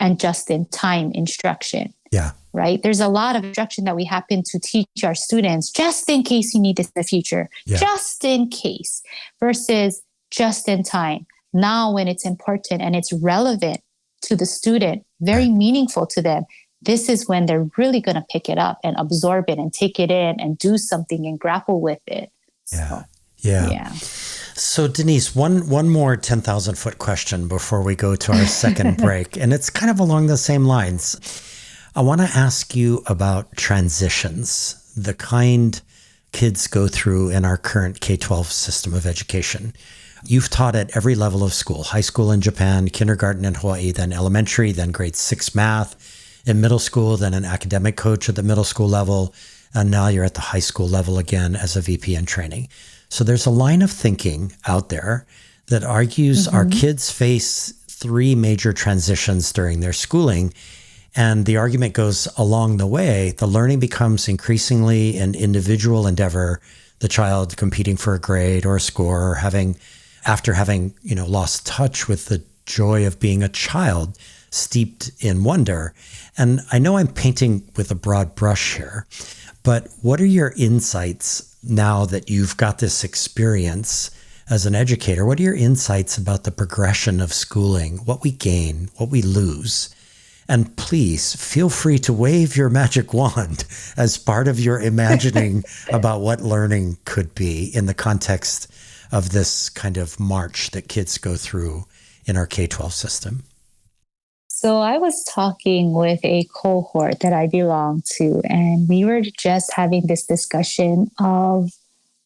and just in time instruction. Yeah. Right? There's a lot of instruction that we happen to teach our students just in case you need this in the future, just in case, versus just in time. Now, when it's important and it's relevant to the student, very meaningful to them, this is when they're really going to pick it up and absorb it and take it in and do something and grapple with it. Yeah. So Denise, one more 10,000 foot question before we go to our second break. And it's kind of along the same lines. I want to ask you about transitions, the kind kids go through in our current K-12 system of education. You've taught at every level of school, high school in Japan, kindergarten in Hawaii, then elementary, then grade 6 math in middle school, then an academic coach at the middle school level, and now you're at the high school level again as a VP in training. So there's a line of thinking out there that argues our kids face 3 major transitions during their schooling. And the argument goes, along the way, the learning becomes increasingly an individual endeavor, the child competing for a grade or a score, or after having lost touch with the joy of being a child steeped in wonder. And I know I'm painting with a broad brush here, but what are your insights now that you've got this experience as an educator? What are your insights about the progression of schooling, what we gain, what we lose? And please feel free to wave your magic wand as part of your imagining about what learning could be in the context of this kind of march that kids go through in our K-12 system. So I was talking with a cohort that I belong to, and we were just having this discussion of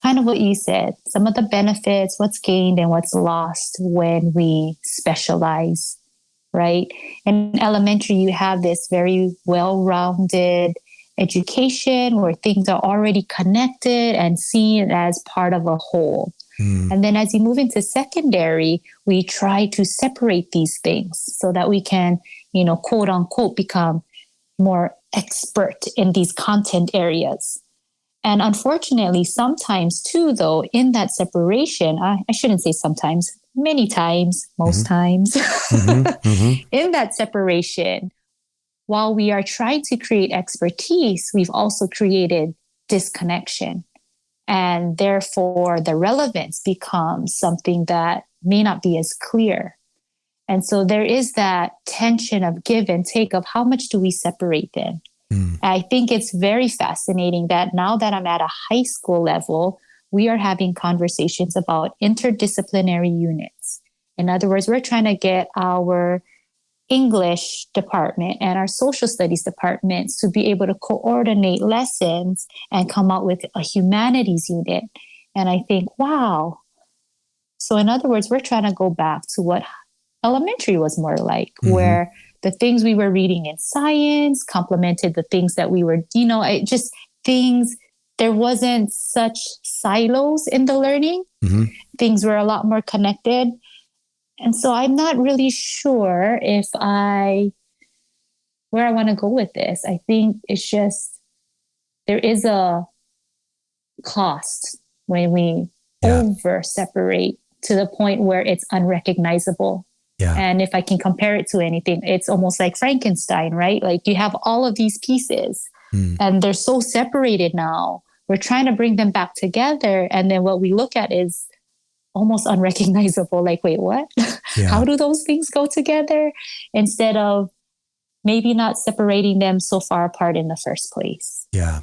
kind of what you said, some of the benefits, what's gained and what's lost when we specialize, right? In elementary, you have this very well-rounded education where things are already connected and seen as part of a whole. And then as you move into secondary, we try to separate these things so that we can, quote unquote, become more expert in these content areas. And unfortunately, sometimes too, though, in that separation, I shouldn't say sometimes, many times, most times, in that separation, while we are trying to create expertise, we've also created disconnection. And therefore, the relevance becomes something that may not be as clear. And so there is that tension of give and take of how much do we separate them. I think it's very fascinating that now that I'm at a high school level, we are having conversations about interdisciplinary units. In other words, we're trying to get our English department and our social studies departments to be able to coordinate lessons and come out with a humanities unit. And I think, wow. So in other words, we're trying to go back to what elementary was more like, where the things we were reading in science complemented the things that we were, there wasn't such silos in the learning. Things were a lot more connected. And so I'm not really sure where I want to go with this. I think it's just, there is a cost when we over separate to the point where it's unrecognizable. Yeah. And if I can compare it to anything, it's almost like Frankenstein, right? Like you have all of these pieces and they're so separated now. We're trying to bring them back together. And then what we look at is almost unrecognizable. Like, wait, what? Yeah. How do those things go together? Instead of maybe not separating them so far apart in the first place. Yeah.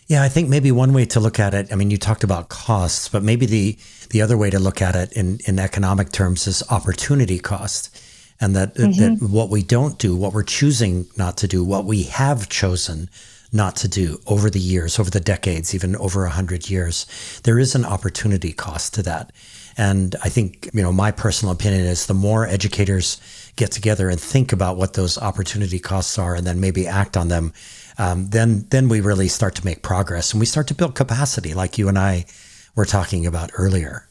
Yeah, I think maybe one way to look at it, I mean, you talked about costs, but maybe the other way to look at it in economic terms is opportunity cost. And that what we don't do, what we're choosing not to do, what we have chosen not to do over the years, over the decades, even over 100 years, there is an opportunity cost to that. And I think, my personal opinion is the more educators get together and think about what those opportunity costs are and then maybe act on them, then we really start to make progress and we start to build capacity like you and I were talking about earlier,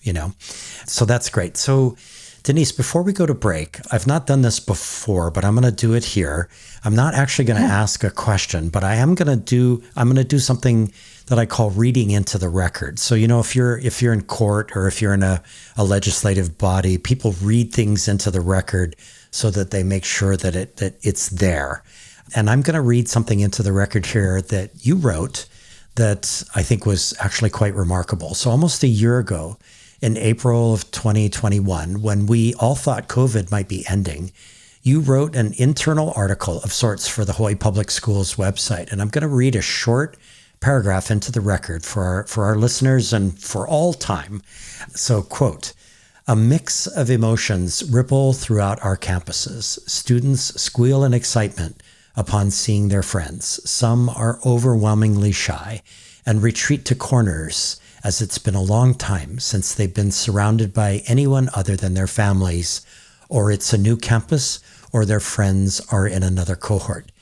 So that's great. So Denise, before we go to break, I've not done this before, but I'm going to do it here. I'm not actually going to ask a question, but I'm going to do something that I call reading into the record. So, if you're in court or if you're in a legislative body, people read things into the record so that they make sure that it's there. And I'm going to read something into the record here that you wrote that I think was actually quite remarkable. So almost a year ago, in April of 2021, when we all thought COVID might be ending, you wrote an internal article of sorts for the Hawaii Public Schools website. And I'm going to read a short paragraph into the record for our listeners and for all time. So, quote, "A mix of emotions ripple throughout our campuses. Students squeal in excitement upon seeing their friends. Some are overwhelmingly shy and retreat to corners as it's been a long time since they've been surrounded by anyone other than their families, or it's a new campus, or their friends are in another cohort.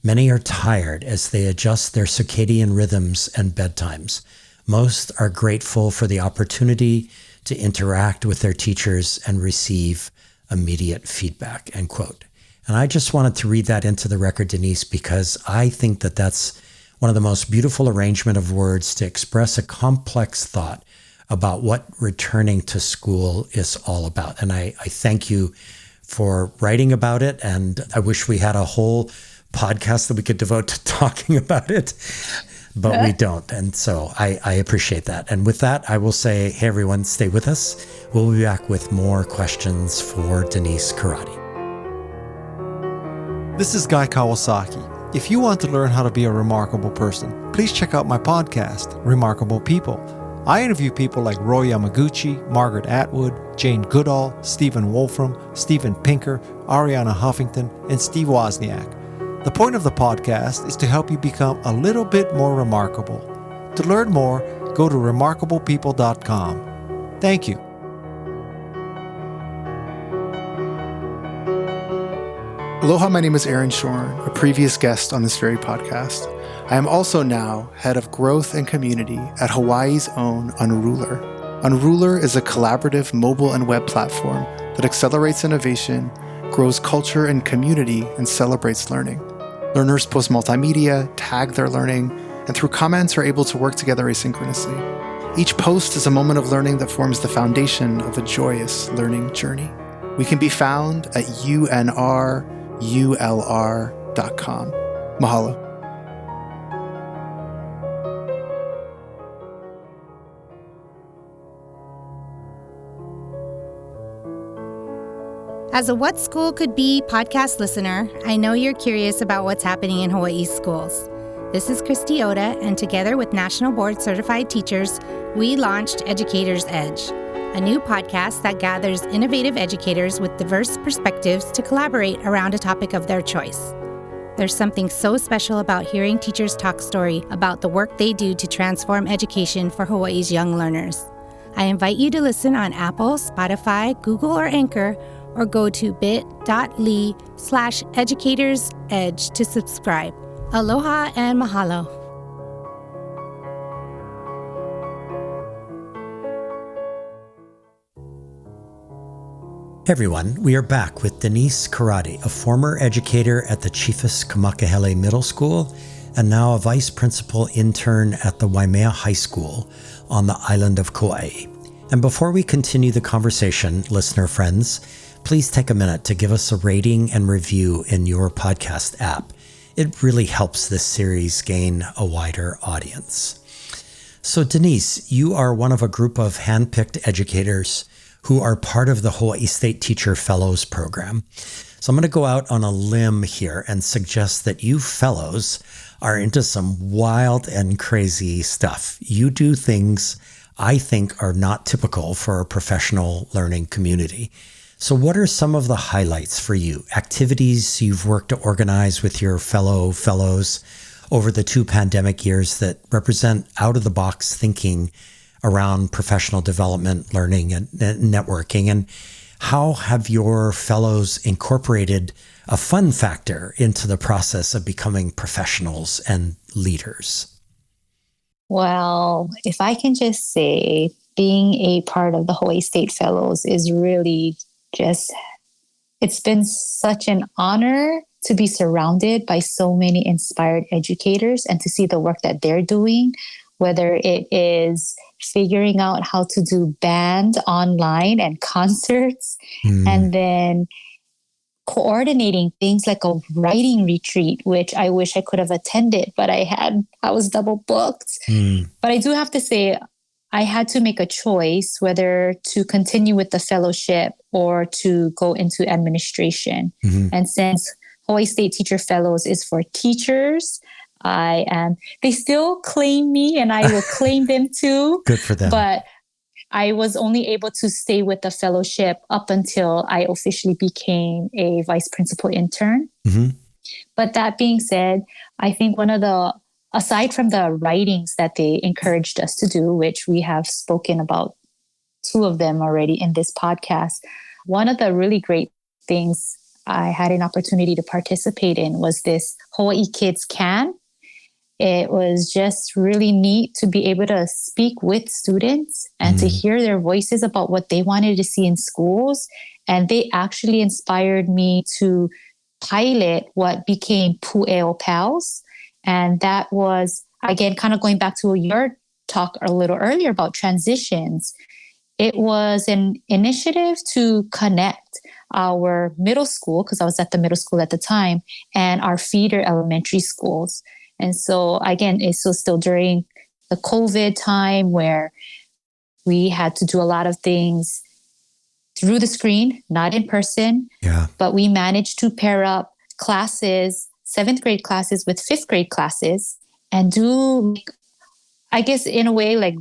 Many are tired as they adjust their circadian rhythms and bedtimes. Most are grateful for the opportunity to interact with their teachers and receive immediate feedback," end quote. And I just wanted to read that into the record, Denise, because I think that that's one of the most beautiful arrangement of words to express a complex thought about what returning to school is all about. And I thank you for writing about it. And I wish we had a whole podcast that we could devote to talking about it, but we don't. And so I appreciate that. And with that, I will say, hey, everyone, stay with us. We'll be back with more questions for Denise Karratti. This is Guy Kawasaki. If you want to learn how to be a remarkable person, please check out my podcast, Remarkable People. I interview people like Roy Yamaguchi, Margaret Atwood, Jane Goodall, Stephen Wolfram, Steven Pinker, Ariana Huffington, and Steve Wozniak. The point of the podcast is to help you become a little bit more remarkable. To learn more, go to remarkablepeople.com. Thank you. Aloha, my name is Aaron Shorn, a previous guest on this very podcast. I am also now head of growth and community at Hawaii's own Unruler. Unruler is a collaborative mobile and web platform that accelerates innovation, grows culture and community, and celebrates learning. Learners post multimedia, tag their learning, and through comments are able to work together asynchronously. Each post is a moment of learning that forms the foundation of a joyous learning journey. We can be found at unrulr.com. Mahalo. As a What School Could Be podcast listener, I know you're curious about what's happening in Hawaii's schools. This is Christy Oda, and together with National Board Certified Teachers, we launched Educator's Edge, a new podcast that gathers innovative educators with diverse perspectives to collaborate around a topic of their choice. There's something so special about hearing teachers talk story about the work they do to transform education for Hawaii's young learners. I invite you to listen on Apple, Spotify, Google, or Anchor, or go to bit.ly/educatorsedge to subscribe. Aloha and mahalo. Hey everyone, we are back with Denise Karratti, a former educator at the Chiefus Kamakahele Middle School and now a vice principal intern at the Waimea High School on the island of Kauai. And before we continue the conversation, listener friends, please take a minute to give us a rating and review in your podcast app. It really helps this series gain a wider audience. So Denise, you are one of a group of handpicked educators who are part of the Hawaii State Teacher Fellows program. So I'm going to go out on a limb here and suggest that you fellows are into some wild and crazy stuff. You do things I think are not typical for a professional learning community. So what are some of the highlights for you? Activities you've worked to organize with your fellows over the 2 pandemic years that represent out-of-the-box thinking around professional development, learning, and networking? And how have your fellows incorporated a fun factor into the process of becoming professionals and leaders? Well, if I can just say, being a part of the Hawaii State Fellows is really it's been such an honor to be surrounded by so many inspired educators and to see the work that they're doing, whether it is figuring out how to do band online and concerts, and then coordinating things like a writing retreat, which I wish I could have attended, but I was double booked. But I do have to say, I had to make a choice whether to continue with the fellowship or to go into administration. And since Hawaii State Teacher Fellows is for teachers, they still claim me and I will claim them too. Good for them. But I was only able to stay with the fellowship up until I officially became a vice principal intern. But that being said, I think aside from the writings that they encouraged us to do, which we have spoken about 2 of them already in this podcast, one of the really great things I had an opportunity to participate in was this Hawaii Kids Can. It was just really neat to be able to speak with students and to hear their voices about what they wanted to see in schools. And they actually inspired me to pilot what became Pu'eo Pals. And that was, again, kind of going back to your talk a little earlier about transitions. It was an initiative to connect our middle school, because I was at the middle school at the time, and our feeder elementary schools. And so, again, it was still during the COVID time where we had to do a lot of things through the screen, not in person. But we managed to pair up classes, 7th grade classes with 5th grade classes, and do, I guess, in a way, like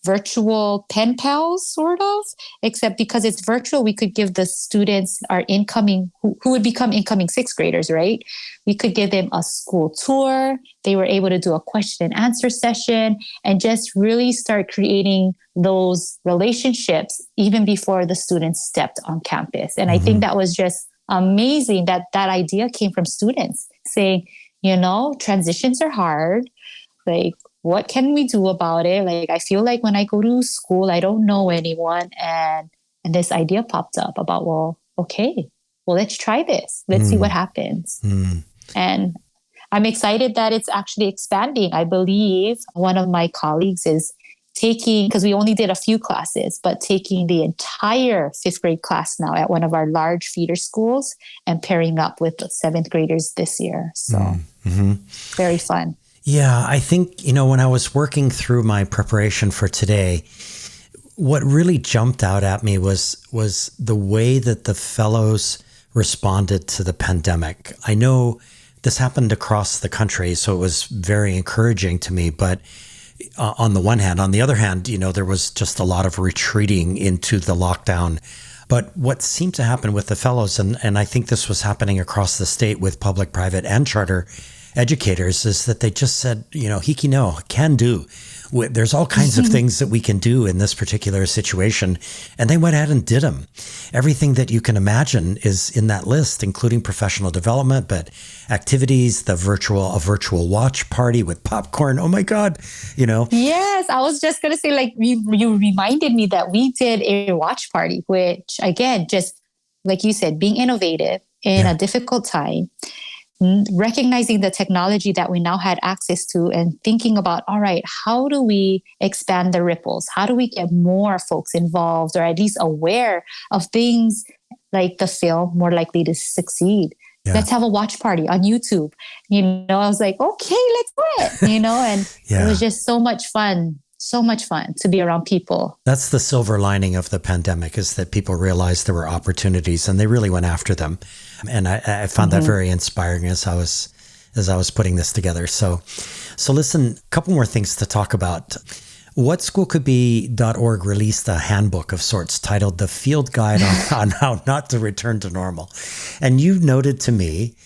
virtual pen pals, sort of, except because it's virtual, we could give the students our incoming, who would become incoming 6th graders, right? We could give them a school tour. They were able to do a question and answer session and just really start creating those relationships even before the students stepped on campus. And I think that was just amazing that idea came from students saying, transitions are hard. Like, what can we do about it? Like, I feel like when I go to school, I don't know anyone. And this idea popped up about, let's try this. Let's see what happens. And I'm excited that it's actually expanding. I believe one of my colleagues is taking, because we only did a few classes, but taking the entire 5th grade class now at one of our large feeder schools and pairing up with the 7th graders this year. So very fun. Yeah, I think, when I was working through my preparation for today, what really jumped out at me was the way that the fellows responded to the pandemic. I know this happened across the country, so it was very encouraging to me. But on the one hand, on the other hand, there was just a lot of retreating into the lockdown. But what seemed to happen with the fellows, and I think this was happening across the state with public, private, and charter educators, is that they just said, hiki no, can do. There's all kinds of things that we can do in this particular situation. And they went ahead and did them. Everything that you can imagine is in that list, including professional development, but activities, a virtual watch party with popcorn. Oh my God, Yes, I was just going to say, like, you reminded me that we did a watch party, which again, just like you said, being innovative in a difficult time, recognizing the technology that we now had access to and thinking about, all right, how do we expand the ripples? How do we get more folks involved or at least aware of things like the film More Likely to Succeed? Yeah. Let's have a watch party on YouTube. I was like, okay, let's do it, and it was just so much fun to be around people. That's the silver lining of the pandemic, is that people realized there were opportunities and they really went after them. And I found that very inspiring as I was putting this together. So listen, a couple more things to talk about. WhatSchoolCouldBe.org released a handbook of sorts titled The Field Guide on How Not to Return to Normal. And you noted to me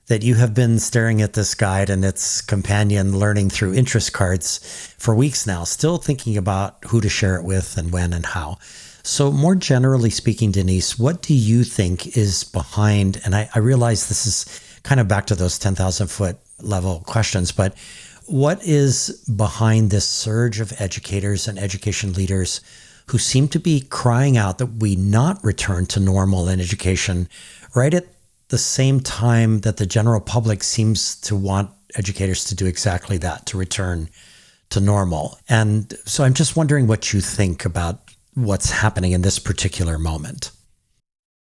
that you have been staring at this guide and its companion learning through interest cards for weeks now, still thinking about who to share it with and when and how. So more generally speaking, Denise, what do you think is behind, and I realize this is kind of back to those 10,000 foot level questions, but what is behind this surge of educators and education leaders who seem to be crying out that we not return to normal in education right at the same time that the general public seems to want educators to do exactly that, to return to normal? And so I'm just wondering what you think about what's happening in this particular moment.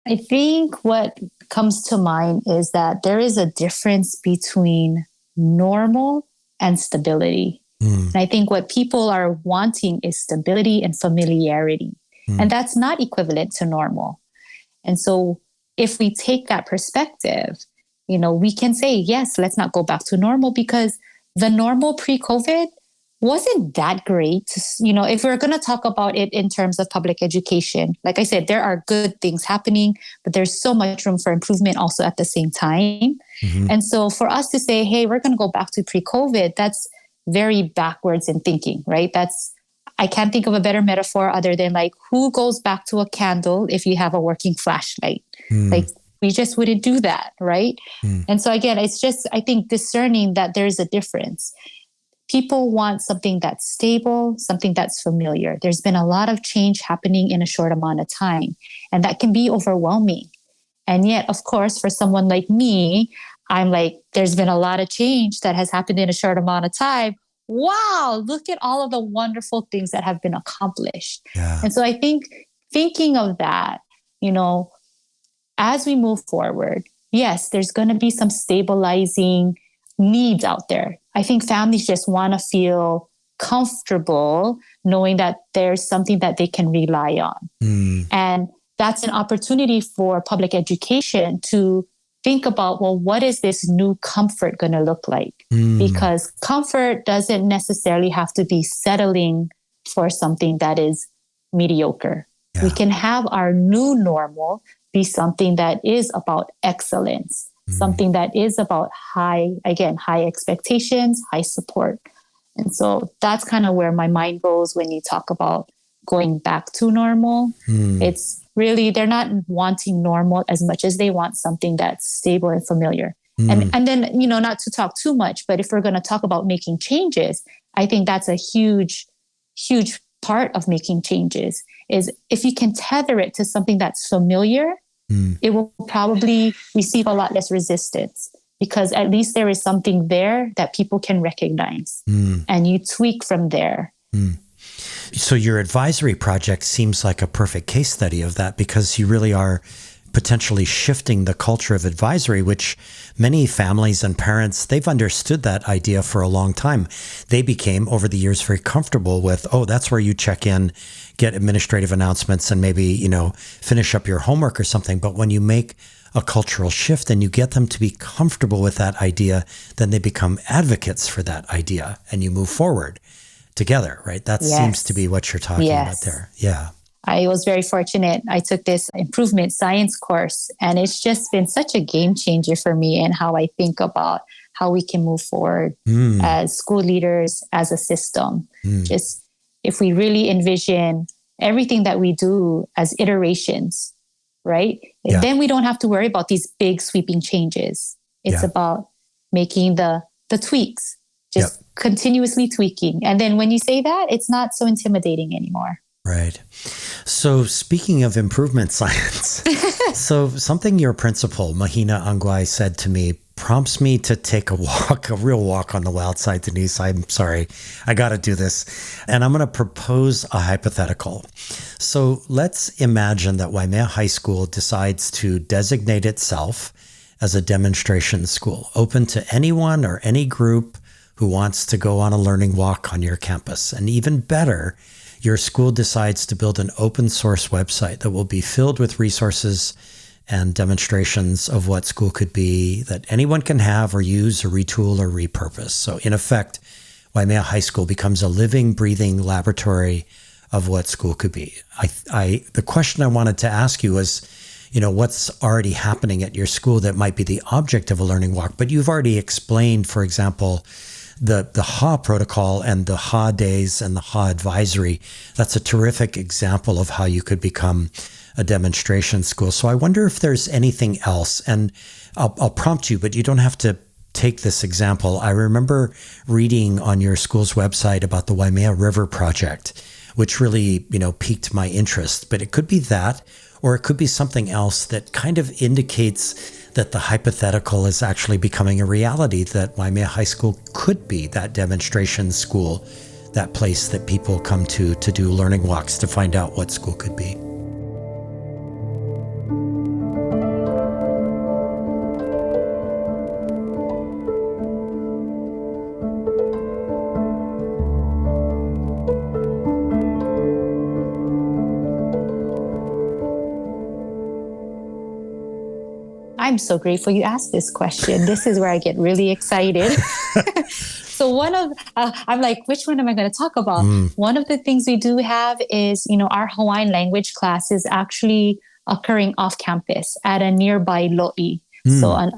I think what comes to mind is that there is a difference between normal and stability. And I think what people are wanting is stability and familiarity. And that's not equivalent to normal. And so if we take that perspective, we can say, yes, let's not go back to normal, because the normal pre-COVID wasn't that great. If we're going to talk about it in terms of public education, like I said, there are good things happening, but there's so much room for improvement also at the same time. And so for us to say, hey, we're going to go back to pre-COVID, that's very backwards in thinking, right? I can't think of a better metaphor other than like, who goes back to a candle if you have a working flashlight? Like, we just wouldn't do that, right? And so again, it's just, I think, discerning that there's a difference. People want something that's stable, something that's familiar. There's been a lot of change happening in a short amount of time, and that can be overwhelming. And yet, of course, for someone like me, I'm like, there's been a lot of change that has happened in a short amount of time. Wow, look at all of the wonderful things that have been accomplished. Yeah. And so I think thinking of that, as we move forward, yes, there's going to be some stabilizing needs out there. I think families just want to feel comfortable knowing that there's something that they can rely on. And that's an opportunity for public education to think about, well, what is this new comfort going to look like? Because comfort doesn't necessarily have to be settling for something that is mediocre. Yeah. We can have our new normal be something that is about excellence, something that is about high expectations, high support. And so that's kind of where my mind goes when you talk about going back to normal. It's really, they're not wanting normal as much as they want something that's stable and familiar. And then, not to talk too much, but if we're going to talk about making changes, I think that's a huge, huge part of making changes is if you can tether it to something that's familiar, it will probably receive a lot less resistance because at least there is something there that people can recognize and you tweak from there. So your advisory project seems like a perfect case study of that because you really are potentially shifting the culture of advisory, which many families and parents, they've understood that idea for a long time. They became, over the years, very comfortable with, oh, that's where you check in, get administrative announcements, and maybe, finish up your homework or something. But when you make a cultural shift and you get them to be comfortable with that idea, then they become advocates for that idea and you move forward together, right? That seems to be what you're talking about there. Yeah. I was very fortunate. I took this improvement science course, and it's just been such a game changer for me and how I think about how we can move forward as school leaders, as a system. Just if we really envision everything that we do as iterations, right? Yeah. Then we don't have to worry about these big sweeping changes. It's about making the tweaks, just continuously tweaking. And then when you say that, it's not so intimidating anymore. Right. So speaking of improvement science, so something your principal, Mahina Angwai, said to me prompts me to take a walk, a real walk on the wild side, Denise. I'm sorry. I got to do this. And I'm going to propose a hypothetical. So let's imagine that Waimea High School decides to designate itself as a demonstration school, open to anyone or any group who wants to go on a learning walk on your campus. And even better, your school decides to build an open source website that will be filled with resources and demonstrations of what school could be that anyone can have or use or retool or repurpose. So in effect, Waimea High School becomes a living, breathing laboratory of what school could be. The question I wanted to ask you was, what's already happening at your school that might be the object of a learning walk? But you've already explained, for example, the HA protocol and the HA days and the HA advisory. That's a terrific example of how you could become a demonstration school. So I wonder if there's anything else, and I'll prompt you, but you don't have to take this example. I remember reading on your school's website about the Waimea River Project, which really, piqued my interest, but it could be that, or it could be something else that kind of indicates that the hypothetical is actually becoming a reality, that Waimea High School could be that demonstration school, that place that people come to do learning walks to find out what school could be. I'm so grateful you asked this question. This is where I get really excited. So I'm like, which one am I going to talk about? One of the things we do have is, our Hawaiian language class is actually occurring off campus at a nearby lo'i,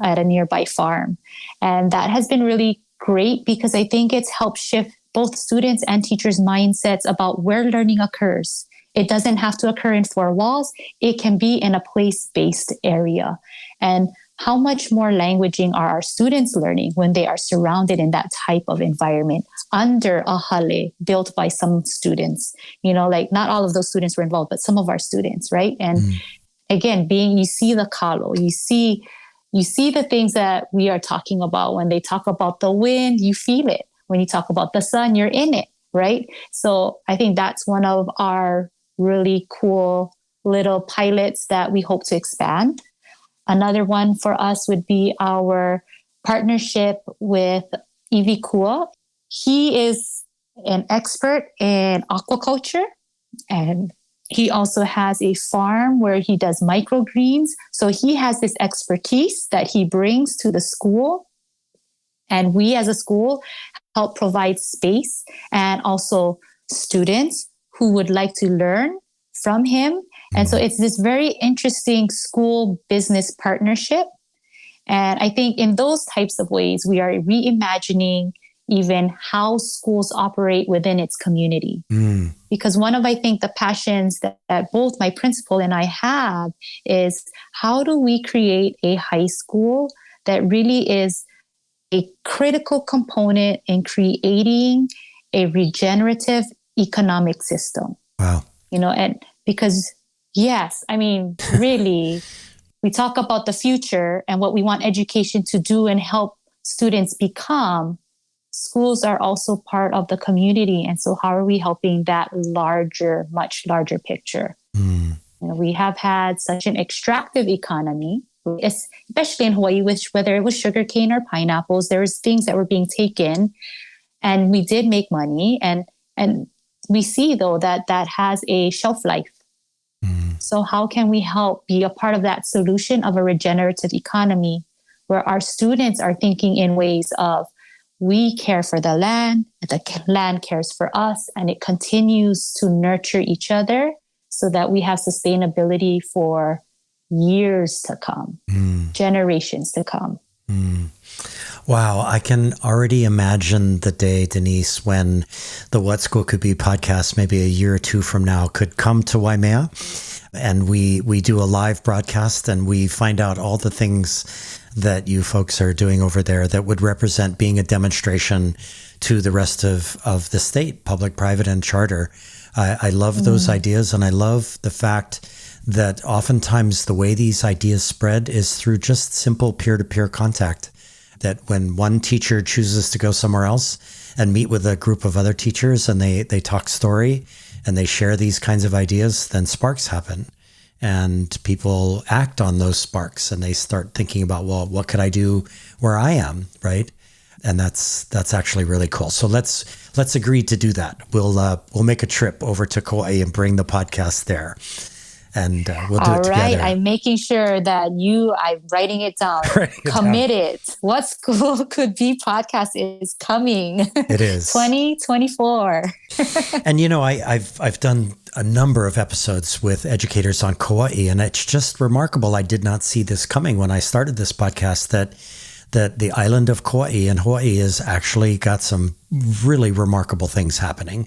at a nearby farm. And that has been really great because I think it's helped shift both students and teachers' mindsets about where learning occurs. It doesn't have to occur in four walls. It can be in a place-based area. And how much more languaging are our students learning when they are surrounded in that type of environment under a hale built by some students? Not all of those students were involved, but some of our students, right? And again, you see the kalo, you see the things that we are talking about. When they talk about the wind, you feel it. When you talk about the sun, you're in it, right? So I think that's one of our really cool little pilots that we hope to expand. Another one for us would be our partnership with Iwi Kua. He is an expert in aquaculture, and he also has a farm where he does microgreens. So he has this expertise that he brings to the school. And we as a school help provide space and also students who would like to learn from him. And so it's this very interesting school business partnership. And I think in those types of ways, we are reimagining even how schools operate within its community. Because one of, I think, the passions that both my principal and I have is how do we create a high school that really is a critical component in creating a regenerative economic system. Wow. And because, yes, really, we talk about the future and what we want education to do and help students become. Schools are also part of the community. And so how are we helping that much larger picture? We have had such an extractive economy, especially in Hawaii, whether it was sugarcane or pineapples, there was things that were being taken and we did make money. And we see, though, that has a shelf life. So how can we help be a part of that solution of a regenerative economy where our students are thinking in ways of we care for the land cares for us, and it continues to nurture each other so that we have sustainability for years to come, generations to come. Wow, I can already imagine the day, Denise, when the What School Could Be podcast, maybe a year or two from now, could come to Waimea, and we do a live broadcast and we find out all the things that you folks are doing over there that would represent being a demonstration to the rest of the state, public, private, and charter. I love those ideas, and I love the fact that oftentimes the way these ideas spread is through just simple peer-to-peer contact. That when one teacher chooses to go somewhere else and meet with a group of other teachers and they talk story and they share these kinds of ideas, then sparks happen. And people act on those sparks and they start thinking about, well, what could I do where I am, right? And that's actually really cool. So let's agree to do that. We'll make a trip over to Kauai and bring the podcast there. And we'll do it together. All right. I'm making sure that I'm writing it down. Committed. What School Could Be podcast is coming. It is. 2024. And, I've done a number of episodes with educators on Kauai, and it's just remarkable. I did not see this coming when I started this podcast, that the island of Kauai and Hawaii has actually got some really remarkable things happening.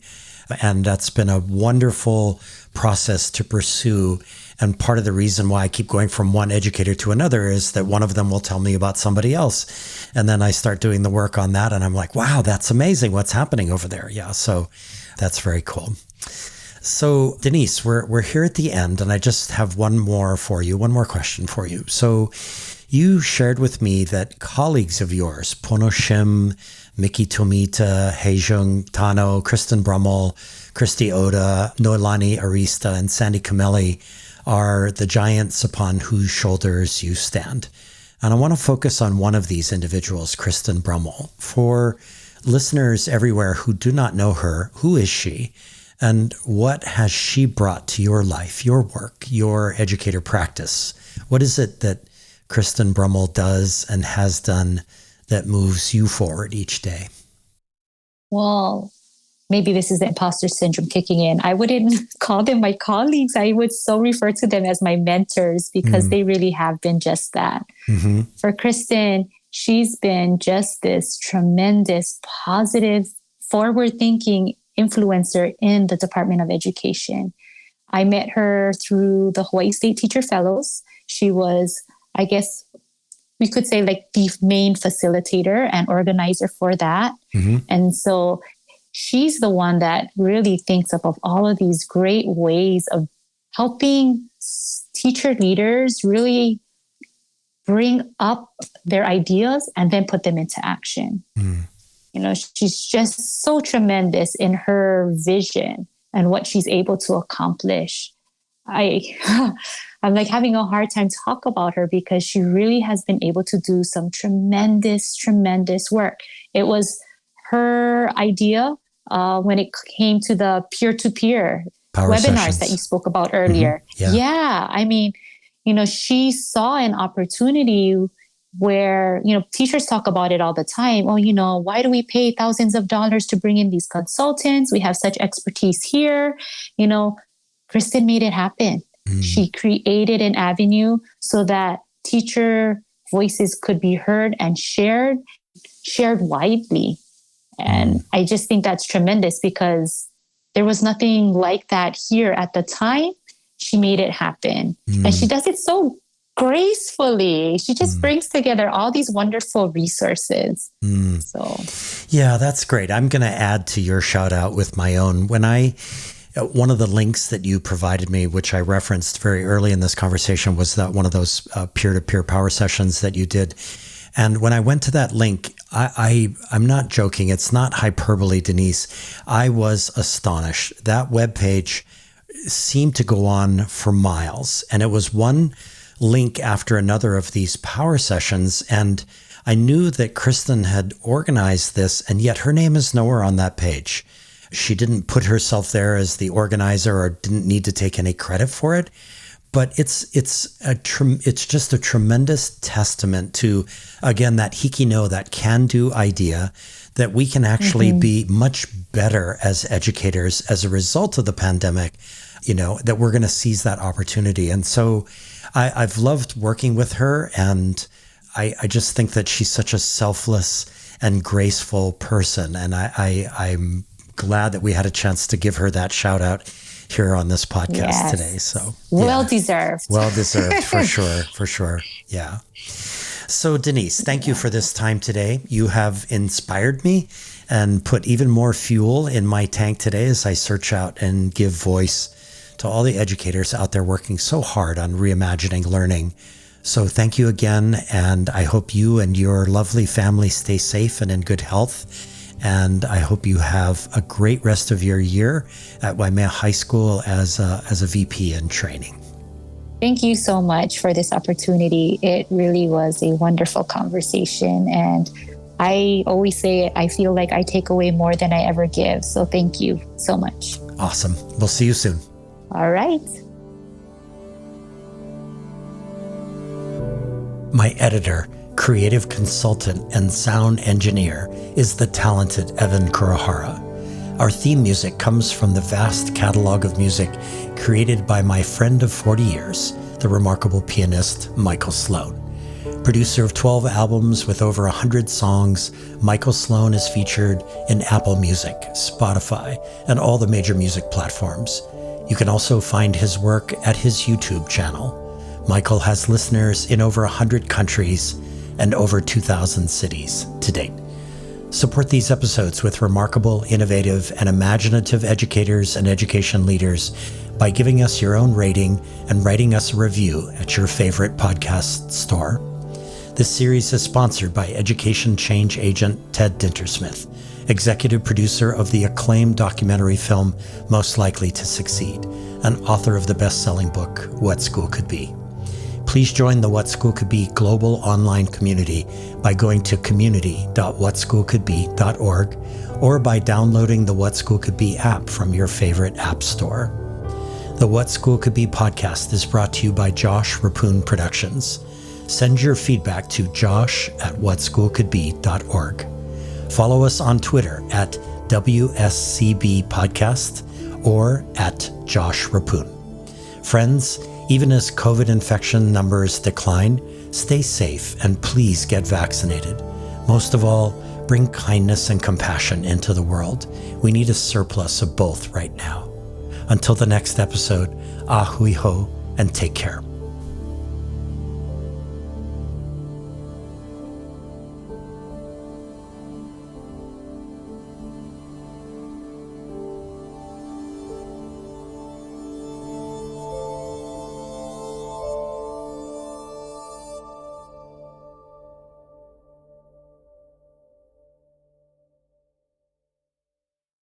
And that's been a wonderful process to pursue. And part of the reason why I keep going from one educator to another is that one of them will tell me about somebody else. And then I start doing the work on that. And I'm like, wow, that's amazing. What's happening over there? Yeah. So that's very cool. So Denise, we're here at the end, and I just have one more question for you. So you shared with me that colleagues of yours, Pono Shim, Miki Tomita, Heijung Tano, Kristen Brummel, Christy Oda, Noelani Arista, and Sandy Camelli are the giants upon whose shoulders you stand. And I want to focus on one of these individuals, Kristen Brummel. For listeners everywhere who do not know her, who is she? And what has she brought to your life, your work, your educator practice? What is it that Kristen Brummel does and has done that moves you forward each day? Well, maybe this is the imposter syndrome kicking in. I wouldn't call them my colleagues. I would so refer to them as my mentors because they really have been just that. Mm-hmm. For Kristen, she's been just this tremendous, positive, forward-thinking influencer in the Department of Education. I met her through the Hawaii State Teacher Fellows. She was, I guess, we could say like the main facilitator and organizer for that. Mm-hmm. And so she's the one that really thinks up of all of these great ways of helping teacher leaders really bring up their ideas and then put them into action. Mm. She's just so tremendous in her vision and what she's able to accomplish. I'm like having a hard time talk about her because she really has been able to do some tremendous, tremendous work. It was her idea when it came to the peer-to-peer webinars sessions that you spoke about earlier. Mm-hmm. Yeah. I mean, she saw an opportunity where, teachers talk about it all the time. Oh, why do we pay thousands of dollars to bring in these consultants? We have such expertise here. Kristen made it happen. She created an avenue so that teacher voices could be heard and shared widely. And I just think that's tremendous because there was nothing like that here at the time. She made it happen. And she does it so gracefully. She just brings together all these wonderful resources. So, yeah, that's great. I'm going to add to your shout out with my own. One of the links that you provided me, which I referenced very early in this conversation, was that one of those peer-to-peer power sessions that you did. And when I went to that link, I'm not joking. It's not hyperbole, Denise. I was astonished. That webpage seemed to go on for miles. And it was one link after another of these power sessions. And I knew that Kristen had organized this, and yet her name is nowhere on that page. She didn't put herself there as the organizer or didn't need to take any credit for it. But it's just a tremendous testament to, again, that hikino, that can-do idea, that we can actually be much better as educators as a result of the pandemic, that we're going to seize that opportunity. And so I've loved working with her, and I just think that she's such a selfless and graceful person. And I'm glad that we had a chance to give her that shout out here on this podcast today. So well deserved. Well deserved for sure. Yeah. So Denise, thank you for this time today. You have inspired me and put even more fuel in my tank today as I search out and give voice to all the educators out there working so hard on reimagining learning. So thank you again, and I hope you and your lovely family stay safe and in good health. And I hope you have a great rest of your year at Waimea High School as a VP in training. Thank you so much for this opportunity. It really was a wonderful conversation. And I always say I feel like I take away more than I ever give. So thank you so much. Awesome. We'll see you soon. All right. My editor, creative consultant, and sound engineer is the talented Evan Kurahara. Our theme music comes from the vast catalog of music created by my friend of 40 years, the remarkable pianist Michael Sloan. Producer of 12 albums with over 100 songs, Michael Sloan is featured in Apple Music, Spotify, and all the major music platforms. You can also find his work at his YouTube channel. Michael has listeners in over 100 countries and over 2,000 cities to date. Support these episodes with remarkable, innovative, and imaginative educators and education leaders by giving us your own rating and writing us a review at your favorite podcast store. This series is sponsored by education change agent Ted Dintersmith, executive producer of the acclaimed documentary film Most Likely to Succeed, and author of the best-selling book What School Could Be. Please join the What School Could Be global online community by going to community.whatschoolcouldbe.org or by downloading the What School Could Be app from your favorite app store. The What School Could Be podcast is brought to you by Josh Rapoon Productions. Send your feedback to josh@whatschoolcouldbe.org. Follow us on Twitter at WSCB Podcast or at Josh Rapoon. Friends, even as COVID infection numbers decline, stay safe and please get vaccinated. Most of all, bring kindness and compassion into the world. We need a surplus of both right now. Until the next episode, ahui ho and take care.